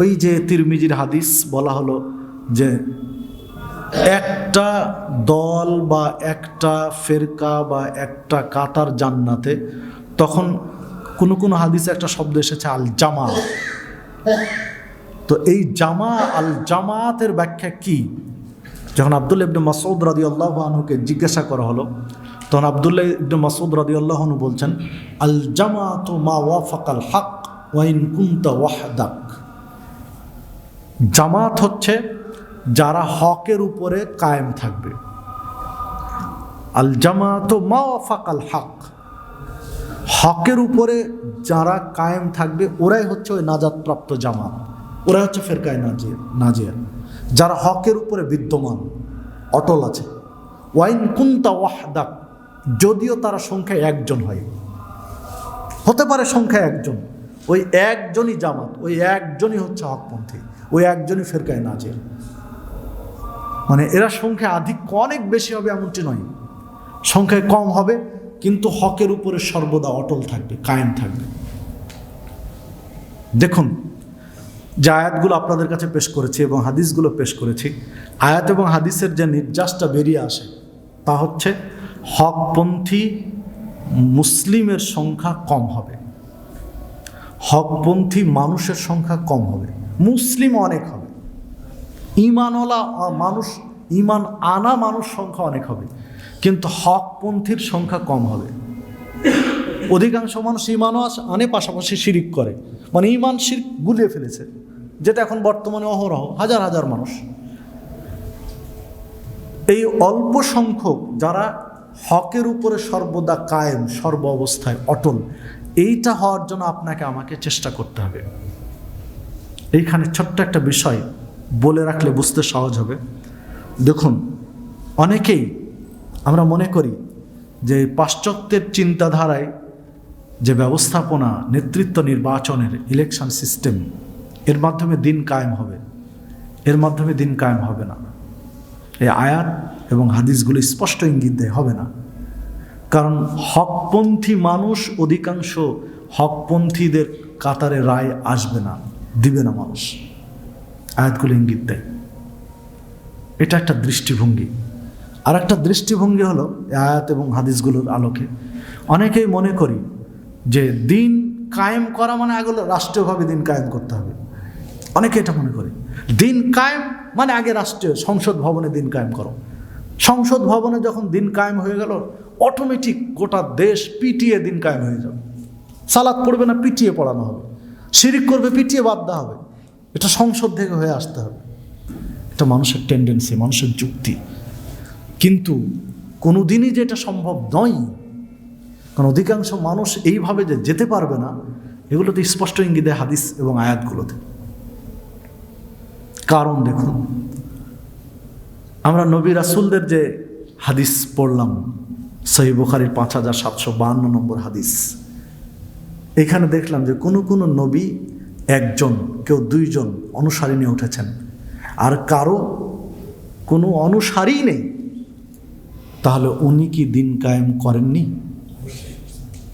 ওই যে তিরমিজির হাদিস বলা হলো যে একটা দল বা একটা ফেরকা বা একটা কাতার জান্নাতে, তখন কোনো হাদিসে একটা শব্দ এসেছে আল জামা। তো এই জামা, আল জামাতের ব্যাখ্যা কি? যখন আব্দুল্লাহ ইবনে মাসউদ রাদিয়াল্লাহু আনহুকে জিজ্ঞাসা করা হলো, তখন আব্দুল্লাহ ইবনে মাসউদ রাদিয়াল্লাহু আনহু বলছেন, আল জামাতু মা ওয়াফাকাল হক ওয়া ইন কুনতা ওয়াহদাক। জামাত হচ্ছে যারা হকের উপরে কায়েম থাকবে। আল জামাতু মা ওয়াফাকাল হক, হকের উপরে যারা কায়েম থাকবে ওরাই হচ্ছে ওই নাজাতপ্রাপ্ত জামাত, ওরাই হচ্ছে ফেরকায়ে নাজিয়া, যারা হকের উপরে বিদ্যমান, অটল আছে। ওয়াইন কুনতা ওয়াহদাক, যদিও তারা সংখ্যায় একজন হয়, হতে পারে সংখ্যায় একজন, ওই একজনই জামাত, ওই একজনই হচ্ছে হকপন্থী, ওই একজনই ফেরকায়ে নাজিয়া। মানে এরা সংখ্যা আধিক্য অনেক বেশি হবে এমনটি নয়, সংখ্যায় কম হবে কিন্তু হকের উপরে সর্বদা অটল থাকবে, কায়েম থাকবে। দেখুন, যে আয়াতগুলো আপনাদের কাছে পেশ করেছি এবং হাদিসগুলো পেশ করেছি, আয়াত এবং হাদিসের যে নির্যাসটা বেরিয়ে আসে তা হচ্ছে হকপন্থী মুসলিমের সংখ্যা কম হবে, হকপন্থী মানুষের সংখ্যা কম হবে, মুসলিম অনেক হবে, ঈমানওয়ালা মানুষ, ঈমান আনা মানুষ সংখ্যা অনেক হবে, কিন্তু হকপন্থীর সংখ্যা কম হবে। অধিকাংশ মানুষ ঈমানও আনে, পাশাপাশি শিরিক করে, মানে ঈমান শিরক গুলিয়ে ফেলেছে, যেটা এখন বর্তমানে অহরহ হাজার হাজার মানুষ। এই অল্প সংখ্যক যারা হকের উপরে সর্বদা কায়েম, সর্ব অবস্থায় অটল, এইটা হওয়ার জন্য আপনাকে আমাকে চেষ্টা করতে হবে। এইখানে ছোট্ট একটা বিষয় বলে রাখলে বুঝতে সহজ হবে। দেখুন, অনেকেই আমরা মনে করি যে পাশ্চাত্যের চিন্তাধারায় যে ব্যবস্থাপনা, নেতৃত্ব নির্বাচনের, ইলেকশন সিস্টেম, এর মাধ্যমে দিন কায়েম হবে, এর মাধ্যমে দিন কায়েম হবে না। এই আয়াত এবং হাদিসগুলো স্পষ্ট ইঙ্গিত দেয় হবে না, কারণ হকপন্থী মানুষ, অধিকাংশ হকপন্থীদের কাতারে রায় আসবে না, দিবে না মানুষ, আয়াতগুলো ইঙ্গিত দেয়। এটা একটা দৃষ্টিভঙ্গি। আর একটা দৃষ্টিভঙ্গি হলো আয়াত এবং হাদিসগুলোর আলোকে অনেকেই মনে করি যে দিন কায়েম করা মানে আগে রাষ্ট্রীয়ভাবে দিন কায়েম করতে হবে। অনেকে এটা মনে করে দিন কায়েম মানে আগে রাষ্ট্রীয় সংসদ ভবনে দিন কায়েম করো। সংসদ ভবনে যখন দিন কায়েম হয়ে গেল, অটোমেটিক গোটা দেশ পিটিয়ে দিন কায়েম হয়ে যাবে। সালাত পড়বে না, পিটিয়ে পড়ানো হবে, শিরিক করবে, পিটিয়ে বাদ দেওয়া হবে। এটা সংসদ থেকে হয়ে আসতে হবে। এটা মানুষের টেন্ডেন্সি, মানুষের যুক্তি, কিন্তু কোনোদিনই যে এটা সম্ভব নয়। কারণ অধিকাংশ মানুষ এইভাবে যে যেতে পারবে না, এগুলোতে স্পষ্ট ইঙ্গিত দেয় হাদিস এবং আয়াতগুলোতে। কারণ দেখুন, আমরা নবী রাসূলদের যে হাদিস পড়লাম, সহিহ বুখারীর 5752 নম্বর হাদিস, এখানে দেখলাম যে কোনো নবী একজন, কেউ দুইজন অনুসারী নিয়ে উঠেছেন, আর কারো কোনো অনুসারী নেই। তাহলে উনি কি দিন কায়েম করেননি?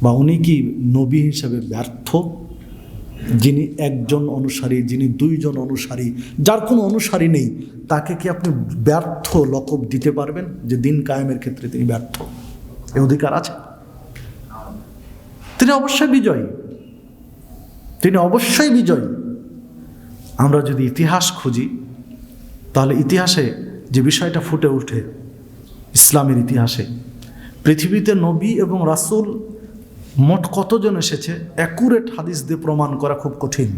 বা উনি কি নবী হিসেবে ব্যর্থ? যিনি একজন অনুসারী, যিনি দুইজন অনুসারী, যার কোনো অনুসারী নেই, তাকে কি আপনি ব্যর্থ লকব দিতে পারবেন যে দিন কায়েমের ক্ষেত্রে তিনি ব্যর্থ? এ অধিকার আছে? তিনি অবশ্যই বিজয়ী, তিনি অবশ্যই বিজয়ী। আমরা যদি ইতিহাস খুঁজি, তাহলে ইতিহাসে যে বিষয়টা ফুটে ওঠে, ইসলামের ইতিহাসে পৃথিবীতে নবী এবং রাসূল মোট কতজন এসেছে অ্যাকুরেট হাদিস দিয়ে প্রমাণ করা খুব কঠিন।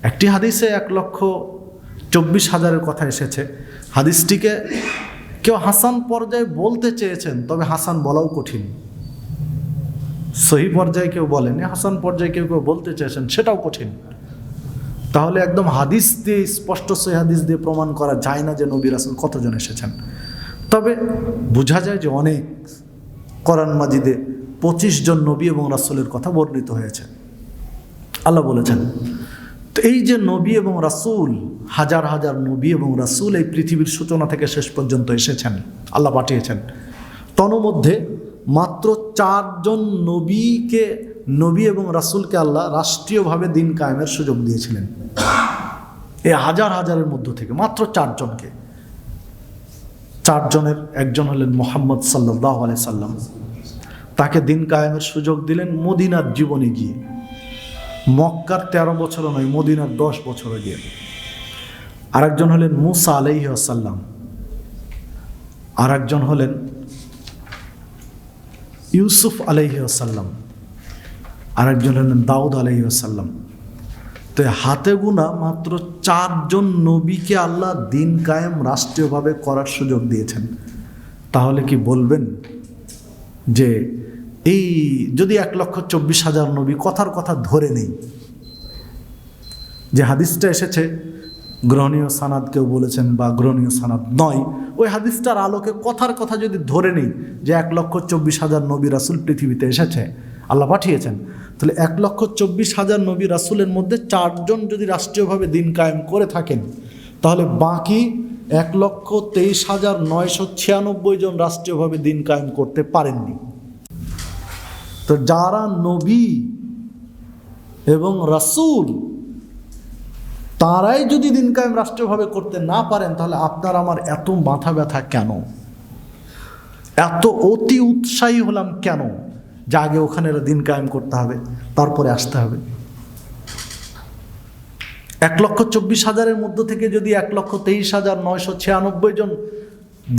একটি হাদিসে 1,24,000 কথা এসেছে। হাদিসটিকে কেউ হাসান পর্যায়ে বলতে চেয়েছেন, তবে হাসান বলাও কঠিন। সহিহ পর্যায়ে কেউ বলেনি, হাসান পর্যায়ে কেউ বলতে চেয়েছেন, সেটাও কঠিন। তাহলে একদম হাদিস দিয়ে, স্পষ্ট সহিহ হাদিস দিয়ে প্রমাণ করা যায় না যে নবী রাসূল কতজন এসেছেন। তবে বোঝা যায় যে অনেক, কোরআন মাজিদে 25 জন নবী এবং রাসূলের কথা বর্ণিত হয়েছে। আল্লাহ বলেছেন, তো এই যে নবী এবং রাসূল, হাজার হাজার নবী এবং রাসূল এই পৃথিবীর সূচনা থেকে শেষ পর্যন্ত এসেছেন, আল্লাহ পাঠিয়েছেন। তন্মধ্যে মাত্র 4 জন নবী এবং রাসূলকে আল্লাহ রাষ্ট্রীয়ভাবে দিন কায়েমের সুযোগ দিয়েছিলেন। এই হাজার হাজারের মধ্য থেকে মাত্র 4 জনকে। 4 জনের একজন হলেন মুহাম্মদ সাল্লাল্লাহু আলাইহি সাল্লাম। তাকে দিন কায়েমের সুযোগ দিলেন মদিনার জীবনে গিয়ে। মক্কার 13 বছরও নয়, মদিনার 10 বছরে গিয়ে। আরেকজন হলেন মুসা আলাইহিস সালাম, আরেকজন হলেন ইউসুফ আলাইহিস সালাম, আরেকজন হলেন দাউদ আলাইহিস সালাম। তো হাতে গোনা মাত্র 4 জন নবীকে আল্লাহ দিন কায়েম রাষ্ট্রীয়ভাবে করার সুযোগ দিয়েছেন। তাহলে কি বলবেন যে এই যদি 1,24,000 নবী কথার কথা ধরে নেই, যে হাদিসটা এসেছে গ্রহণীয় সানাদ কেউ বলেছেন বা গ্রহণীয় সানাদ নয়, ওই হাদিসটার আলোকে কথার কথা যদি ধরে নেই যে 1,24,000 নবী রাসূল পৃথিবীতে এসেছে, আল্লাহ পাঠিয়েছেন, তাহলে 1,24,000 নবী রাসূলের মধ্যে 4 জন যদি রাষ্ট্রীয়ভাবে দিন কায়েম করে থাকেন, তাহলে বাকি 1,23,996 জন রাষ্ট্রীয়ভাবে দিন কায়েম করতে পারেননি। তো যারা নবী এবং রাসূল তারাই যদি দিন কায়েম রাষ্ট্রীয়ভাবে করতে না পারেন, তাহলে আপনার আমার এত মাথা ব্যথা কেন? এত অতি উৎসাহী হলাম কেন যে আগে ওখানে দিন কায়েম করতে হবে, তারপরে আসতে হবে? 1,24,000-এর মধ্য থেকে যদি 1,23,996 জন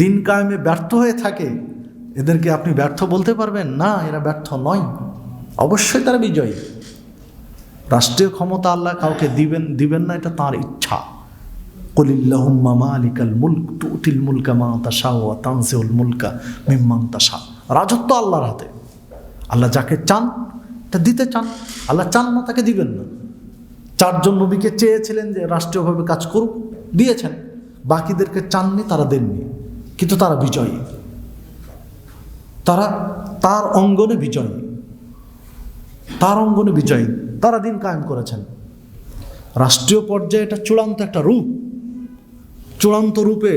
দিন কায়েমে ব্যর্থ হয়ে থাকে, এদেরকে আপনি ব্যর্থ বলতে পারবেন না? এরা ব্যর্থ নয়, অবশ্যই তারা বিজয়ী। রাষ্ট্রীয় ক্ষমতা আল্লাহ কাউকে দিবেন না, এটা তাঁর ইচ্ছা। কুলিল্লাহুম্মা মালিকাল মুলক তুতিল মুলকা মান তাশা ওয়া তানজিউল মুলকা মিম্মান তাশা। রাজত্ব আল্লাহর হাতে। আল্লাহ যাকে চান তা দিতে চান, আল্লাহ চান না তাকে দিবেন না। 4 জন নবীকে চেয়েছিলেন যে রাষ্ট্রীয়ভাবে কাজ করুক, দিয়েছেন। বাকিদেরকে চাননি, তারা দেননি, কিন্তু তারা বিজয়ী। তারা তার অঙ্গনে বিজয়ী, তার অঙ্গনে বিজয়ী। তারা দিন কায়েম করেছেন। রাষ্ট্রীয় পর্যায়ে এটা চূড়ান্ত একটা রূপ। চূড়ান্ত রূপে,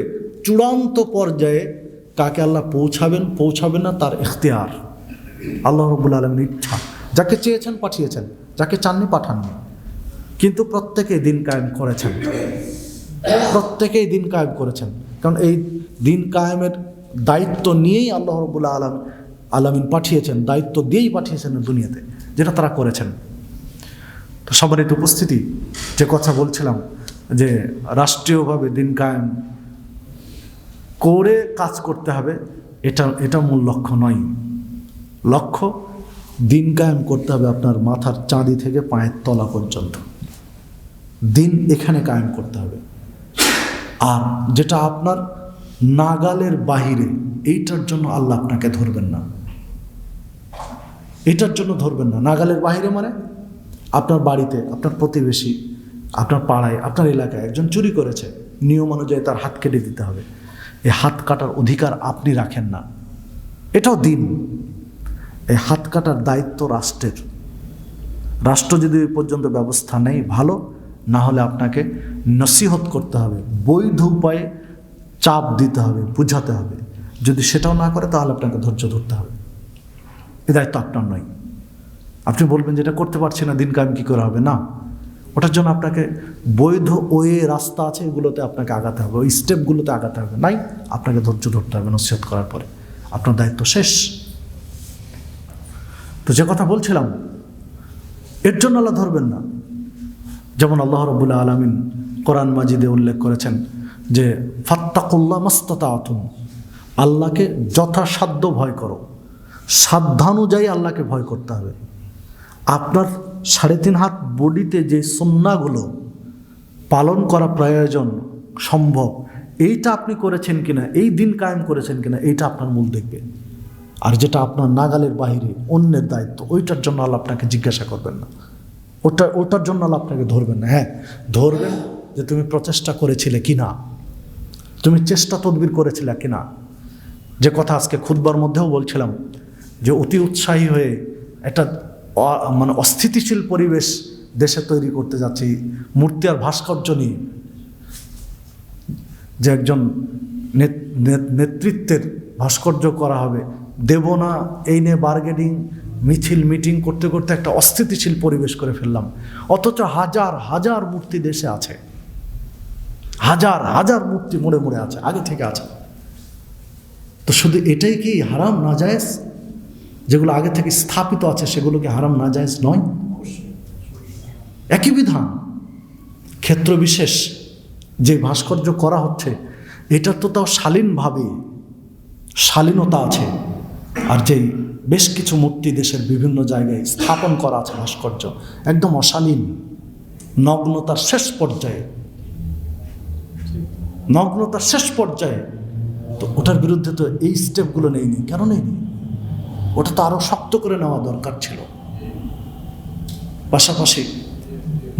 চূড়ান্ত পর্যায়ে কাকে আল্লাহ পৌঁছাবেন না তার ইখতিয়ার, আল্লাহ রাব্বুল আলামিনের ইচ্ছা। যাকে চেয়েছেন পাঠিয়েছেন, যাকে চাননি পাঠাননি। কিন্তু প্রত্যেকেই দিন কায়েম করেছেন, প্রত্যেকেই দিন কায়েম করেছেন। কারণ এই দিন কায়েমের দায়িত্ব নিয়েই আল্লাহ রাব্বুল আলামিন পাঠিয়েছেন, দায়িত্ব দিয়েই পাঠিয়েছেন দুনিয়াতে, যেটা তারা করেছেন। তো সম্মানিত উপস্থিতি, যে কথা বলছিলাম যে রাষ্ট্রীয়ভাবে দিন কায়েম করে কাজ করতে হবে, এটা মূল লক্ষ্য নয়। লক্ষ্য দিন কায়েম করতে হবে আপনার মাথার চাঁদি থেকে পায়ের তলা পর্যন্ত। দিন এখানে কায়েম করতে হবে। আর যেটা আপনার নাগালের বাহিরে, এইটার জন্য আল্লাহ আপনাকে ধরবেন না। এটার জন্য ধরবেন না। নাগালের বাইরে মানে আপনার বাড়িতে, আপনার প্রতিবেশী, আপনার পাড়ায়, আপনার এলাকায় একজন চুরি করেছে, নিয়ম অনুযায়ী তার হাত কেটে দিতে হবে। এই হাত কাটার অধিকার আপনি রাখেন না, এটাও দিন। এই হাত কাটার দায়িত্ব রাষ্ট্রের। রাষ্ট্র যদি এই পর্যন্ত ব্যবস্থা নেই ভালো, না হলে আপনাকে নসিহত করতে হবে, বৈধ উপায়ে চাপ দিতে হবে, বুঝাতে হবে। যদি সেটাও না করে তাহলে আপনাকে ধৈর্য ধরতে হবে। এ দায়িত্ব আপনার নয়। আপনি বলবেন যেটা করতে পারছি না, দিন কায়েম কী করে হবে? না, ওটার জন্য আপনাকে বৈধ ওয়ে রাস্তা আছে, এগুলোতে আপনাকে আগাতে হবে, ওই স্টেপগুলোতে আগাতে হবে। নাই, আপনাকে ধৈর্য ধরতে হবে নসিহত করার পরে, আপনার দায়িত্ব শেষ। তো যে কথা বলছিলাম, এর জন্য আল্লাহ ধরবেন না। যেমন আল্লাহ রাব্বুল আলামিন কোরআন মাজিদে উল্লেখ করেছেন যে ফাত্তাকুল্লাহ মাস্তাতাতুম, আল্লাহকে যথাসাধ্য ভয় করো। সাধ্যানুযায়ী আল্লাহকে ভয় করতে হবে। আপনার 3.5 হাত বডিতে যে সুন্নাহগুলো পালন করা প্রয়োজন, সম্ভব, এইটা আপনি করেছেন কিনা, এই দিন কায়েম করেছেন কিনা, এইটা আপনার মূল দেখবে। আর যেটা আপনার নাগালের বাইরে, অন্যের দায়িত্ব, ওইটার জন্য আল্লাহ আপনাকে জিজ্ঞাসা করবেন না, ওটার জন্য আল্লাহ আপনাকে ধরবেন না। হ্যাঁ, ধরবেন যে তুমি প্রচেষ্টা করেছিলে কিনা, তুমি চেষ্টা তদবির করেছিলে কিনা। যে কথা আজকে খুতবার মধ্যেও বলছিলাম যে অতি উৎসাহী হয়ে একটা মানে অস্থিতিশীল পরিবেশ দেশে তৈরি করতে যাচ্ছি মূর্তি আর ভাস্কর্য নিয়ে, যে একজন নেতৃত্বের ভাস্কর্য করা হবে, দেব না, এই নিয়ে বার্গেনিং, মিছিল, মিটিং করতে করতে একটা অস্থিতিশীল পরিবেশ করে ফেললাম। অথচ হাজার হাজার মূর্তি দেশে আছে, হাজার হাজার মূর্তি মোড়ে মোড়ে আছে, আগে থেকে আছে। তো শুধু এটাই কি হারাম নাজায়েজ? যেগুলো আগে থেকে স্থাপিত আছে সেগুলো কি হারাম নাজায়েজ নয়? একই বিধান। ক্ষেত্র বিশেষ যে ভাস্কর্য করা হচ্ছে, এটার তো তাও শালীনভাবে শালীনতা আছে। আর যেই বেশ কিছু মূর্তি দেশের বিভিন্ন জায়গায় স্থাপন করা আছে ভাস্কর্য, একদম অশালীন, নগ্নতার শেষ পর্যায়ে, নগ্নতার শেষ পর্যায়ে। তো ওটার বিরুদ্ধে তো এই স্টেপগুলো নেয়নি। কেন নেয়নি? ওটা তো আরও শক্ত করে নেওয়া দরকার ছিল। পাশাপাশি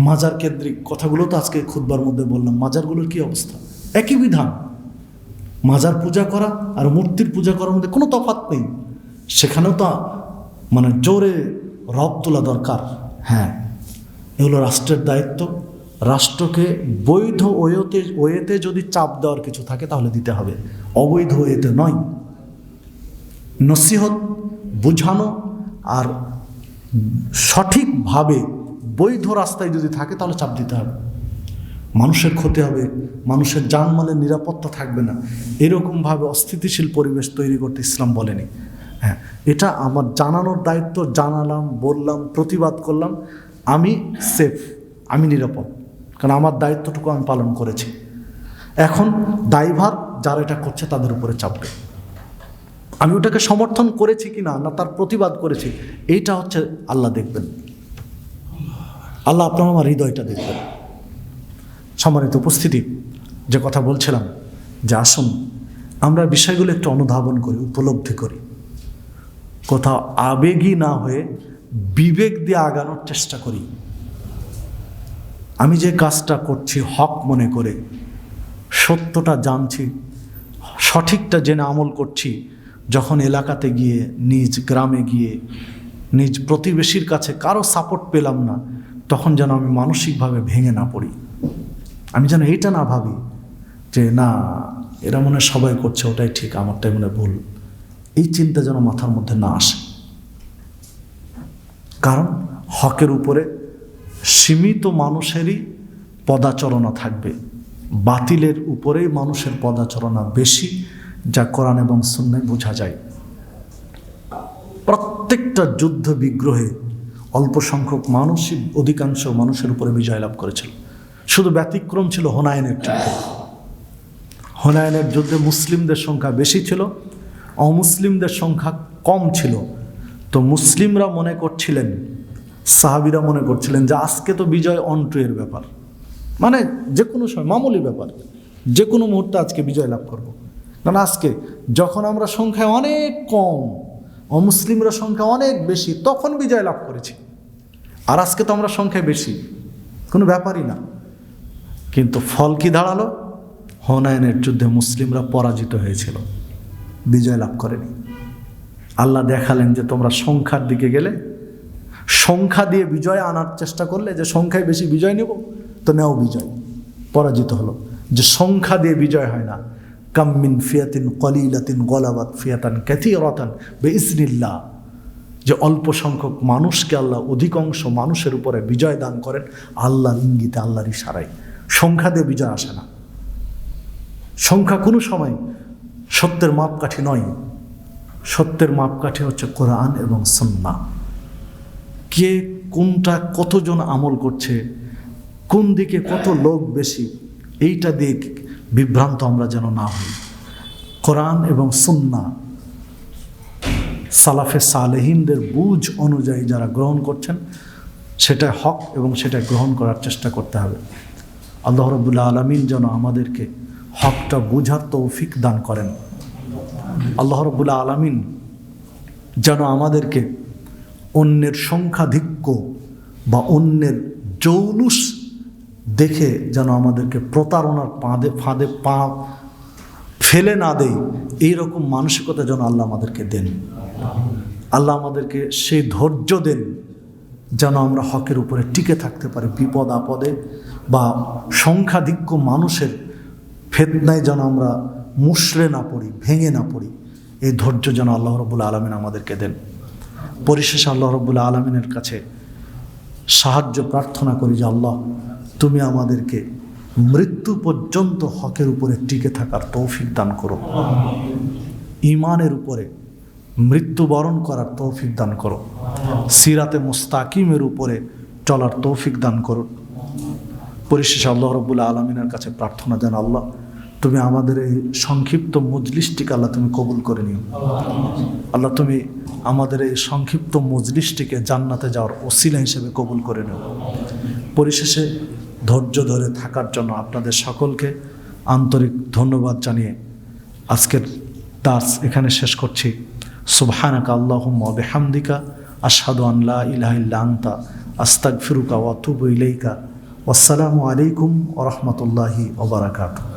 মাজার কেন্দ্রিক কথাগুলো তো আজকে খুতবার মধ্যে বললাম, মাজারগুলোর কি অবস্থা? একই বিধান। মাজার পূজা করা আর মূর্তির পূজা করার মধ্যে কোনো তফাৎ নেই। সেখানেও তো মানে জোরে রব তোলা দরকার। হ্যাঁ, এগুলো রাষ্ট্রের দায়িত্ব। রাষ্ট্রকে বৈধ ওয়েতে যদি চাপ দেওয়ার কিছু থাকে তাহলে দিতে হবে, অবৈধ ওয়েতে নয়। নসিহত, বুঝানো আর সঠিকভাবে বৈধ রাস্তায় যদি থাকে তাহলে চাপ দিতে হবে। মানুষের ক্ষতি হবে, মানুষের জানমালের নিরাপত্তা থাকবে না, এরকমভাবে অস্থিতিশীল পরিবেশ তৈরি করতে ইসলাম বলেনি। হ্যাঁ, এটা আমার জানানোর দায়িত্ব। জানালাম, বললাম, প্রতিবাদ করলাম, আমি সেফ, আমি নিরাপদ, কারণ আমার দায়িত্বটুকু আমি পালন করেছি। এখন দায়ভার যারা এটা করছে তাদের উপরে চাপবে। আমি ওটাকে সমর্থন করেছি কিনা, না তার প্রতিবাদ করেছি, এইটা হচ্ছে আল্লাহ দেখবেন। আল্লাহ আপনার আমার হৃদয়টা দেখবেন। সম্মানিত উপস্থিতি, যে কথা বলছিলাম যে আসুন আমরা বিষয়গুলো একটু অনুধাবন করি, উপলব্ধি করি, কোথাও আবেগী না হয়ে বিবেক দিয়ে আগানোর চেষ্টা করি। আমি যে কাজটা করছি হক মনে করে, সত্যটা জানছি, সঠিকটা জেনে আমল করছি, যখন এলাকাতে গিয়ে, নিজ গ্রামে গিয়ে, নিজ প্রতিবেশীর কাছে কারো সাপোর্ট পেলাম না, তখন যেন আমি মানসিকভাবে ভেঙে না পড়ি। আমি যেন এইটা না ভাবি যে না, এরা মনে হয় সবাই করছে, ওটাই ঠিক, আমারটাই মনে ভুল। এই চিন্তা যেন মাথার মধ্যে না আসে। কারণ হকের উপরে সীমিত মানুষেরই পদাচরণা থাকবে, বাতিলের উপরেই মানুষের পদাচরণা বেশি, যা কোরআন এবং সুন্নায় বোঝা যায়। প্রত্যেকটা যুদ্ধ বিগ্রহে অল্প সংখ্যক মানুষই অধিকাংশ মানুষের উপরে বিজয় লাভ করেছিল। শুধু ব্যতিক্রম ছিল হুনাইনের যুদ্ধে। হুনাইনের যুদ্ধে মুসলিমদের সংখ্যা বেশি ছিল, অমুসলিমদের সংখ্যা কম ছিল। তো মুসলিমরা মনে করছিলেন, সাহাবীরা মনে করছিলেন যে আজকে তো বিজয় অন্টুয়ের ব্যাপার, মানে যে কোনো সময় মামুলি ব্যাপার, যে কোনো মুহূর্তে আজকে বিজয় লাভ করব। কারণ আজকে যখন আমরা সংখ্যায় অনেক কম, অমুসলিমরা সংখ্যা অনেক বেশি, তখন বিজয় লাভ করেছি। আর আজকে তো আমরা সংখ্যায় বেশি, কোনো ব্যাপারই না। কিন্তু ফল কি দাঁড়ালো? হুনাইনের যুদ্ধে মুসলিমরা পরাজিত হয়েছিল, বিজয় লাভ করেনি। আল্লাহ দেখালেন যে তোমরা সংখ্যার দিকে গেলে, সংখ্যা দিয়ে বিজয় আনার চেষ্টা করলে, যে সংখ্যায় বেশি বিজয় নেব, তো নেও বিজয়, পরাজিত হলো। যে সংখ্যা দিয়ে বিজয় হয় না। কাম মিন ফিয়াতিন কলিলাতিন গলাবাত ফিয়াতান কাসীরাতান বিইজনিল্লাহ, যে অল্প সংখ্যক মানুষকে আল্লাহ অধিকাংশ মানুষের উপরে বিজয় দান করেন আল্লাহর ইঙ্গিতে, আল্লাহর ইশারায়। সংখ্যা দিয়ে বিজয় আসে না। সংখ্যা কোনো সময় সত্যের মাপকাঠি নয়। সত্যের মাপকাঠি হচ্ছে কোরআন এবং সুন্নাহ। কে কোনটা কতজন আমল করছে, কোন দিকে কত লোক বেশি, এইটা দিয়ে বিভ্রান্ত আমরা যেন না হই। কোরআন এবং সুন্নাহ সালাফে সালেহিনদের বুঝ অনুযায়ী যারা গ্রহণ করছেন, সেটা হক এবং সেটা গ্রহণ করার চেষ্টা করতে হবে। আল্লাহ রাব্বুল আলামিন যেন আমাদেরকে হকটা বুঝার তৌফিক দান করেন। আল্লাহ রাব্বুল আলামিন যেন আমাদেরকে অন্যের সংখ্যাধিক্য বা অন্যের জৌলুস দেখে যেন আমাদেরকে প্রতারণার ফাঁদে পা ফেলে না দেয়, এইরকম মানসিকতা যেন আল্লাহ আমাদেরকে দেন। আল্লাহ আমাদেরকে সেই ধৈর্য দেন যেন আমরা হকের উপরে টিকে থাকতে পারি, বিপদ আপদে বা সংখ্যাধিক্য মানুষের ফিতনায় যেন আমরা মুষড়ে না পড়ি, ভেঙে না পড়ি। এই ধৈর্য যেন আল্লাহ রাব্বুল আলামিন আমাদেরকে দেন। পরিশেষে আল্লাহ রাব্বুল আলামিনের কাছে সাহায্য প্রার্থনা করি যে আল্লাহ, তুমি আমাদেরকে মৃত্যু পর্যন্ত হকের উপরে টিকে থাকার তৌফিক দান করো, ঈমানের উপরে মৃত্যুবরণ করার তৌফিক দান করো, সিরাতে মুস্তাকিমের উপরে চলার তৌফিক দান করো। পরিশেষে আল্লাহ রাব্বুল আলামিনের কাছে প্রার্থনা যেন আল্লাহ, তুমি আমাদের এই সংক্ষিপ্ত মজলিসটিকে আল্লাহ তুমি কবুল করে নিও। আল্লাহ, তুমি আমাদের এই সংক্ষিপ্ত মজলিসটিকে জান্নাতে যাওয়ার ওসিলা হিসেবে কবুল করে নিও। পরিশেষে ধৈর্য ধরে থাকার জন্য আপনাদের সকলকে আন্তরিক ধন্যবাদ জানিয়ে আজকের দার্স এখানে শেষ করছি। সুবহানাকা আল্লাহুম্মা ওয়া বিহামদিকা আশহাদু আন লা ইলাহা ইল্লা আনতা আস্তাগফিরুকা ওয়া আতুবু ইলাইকা। ওয়াসসালামু আলাইকুম ওয়া রাহমাতুল্লাহি ওয়া বারাকাতুহু।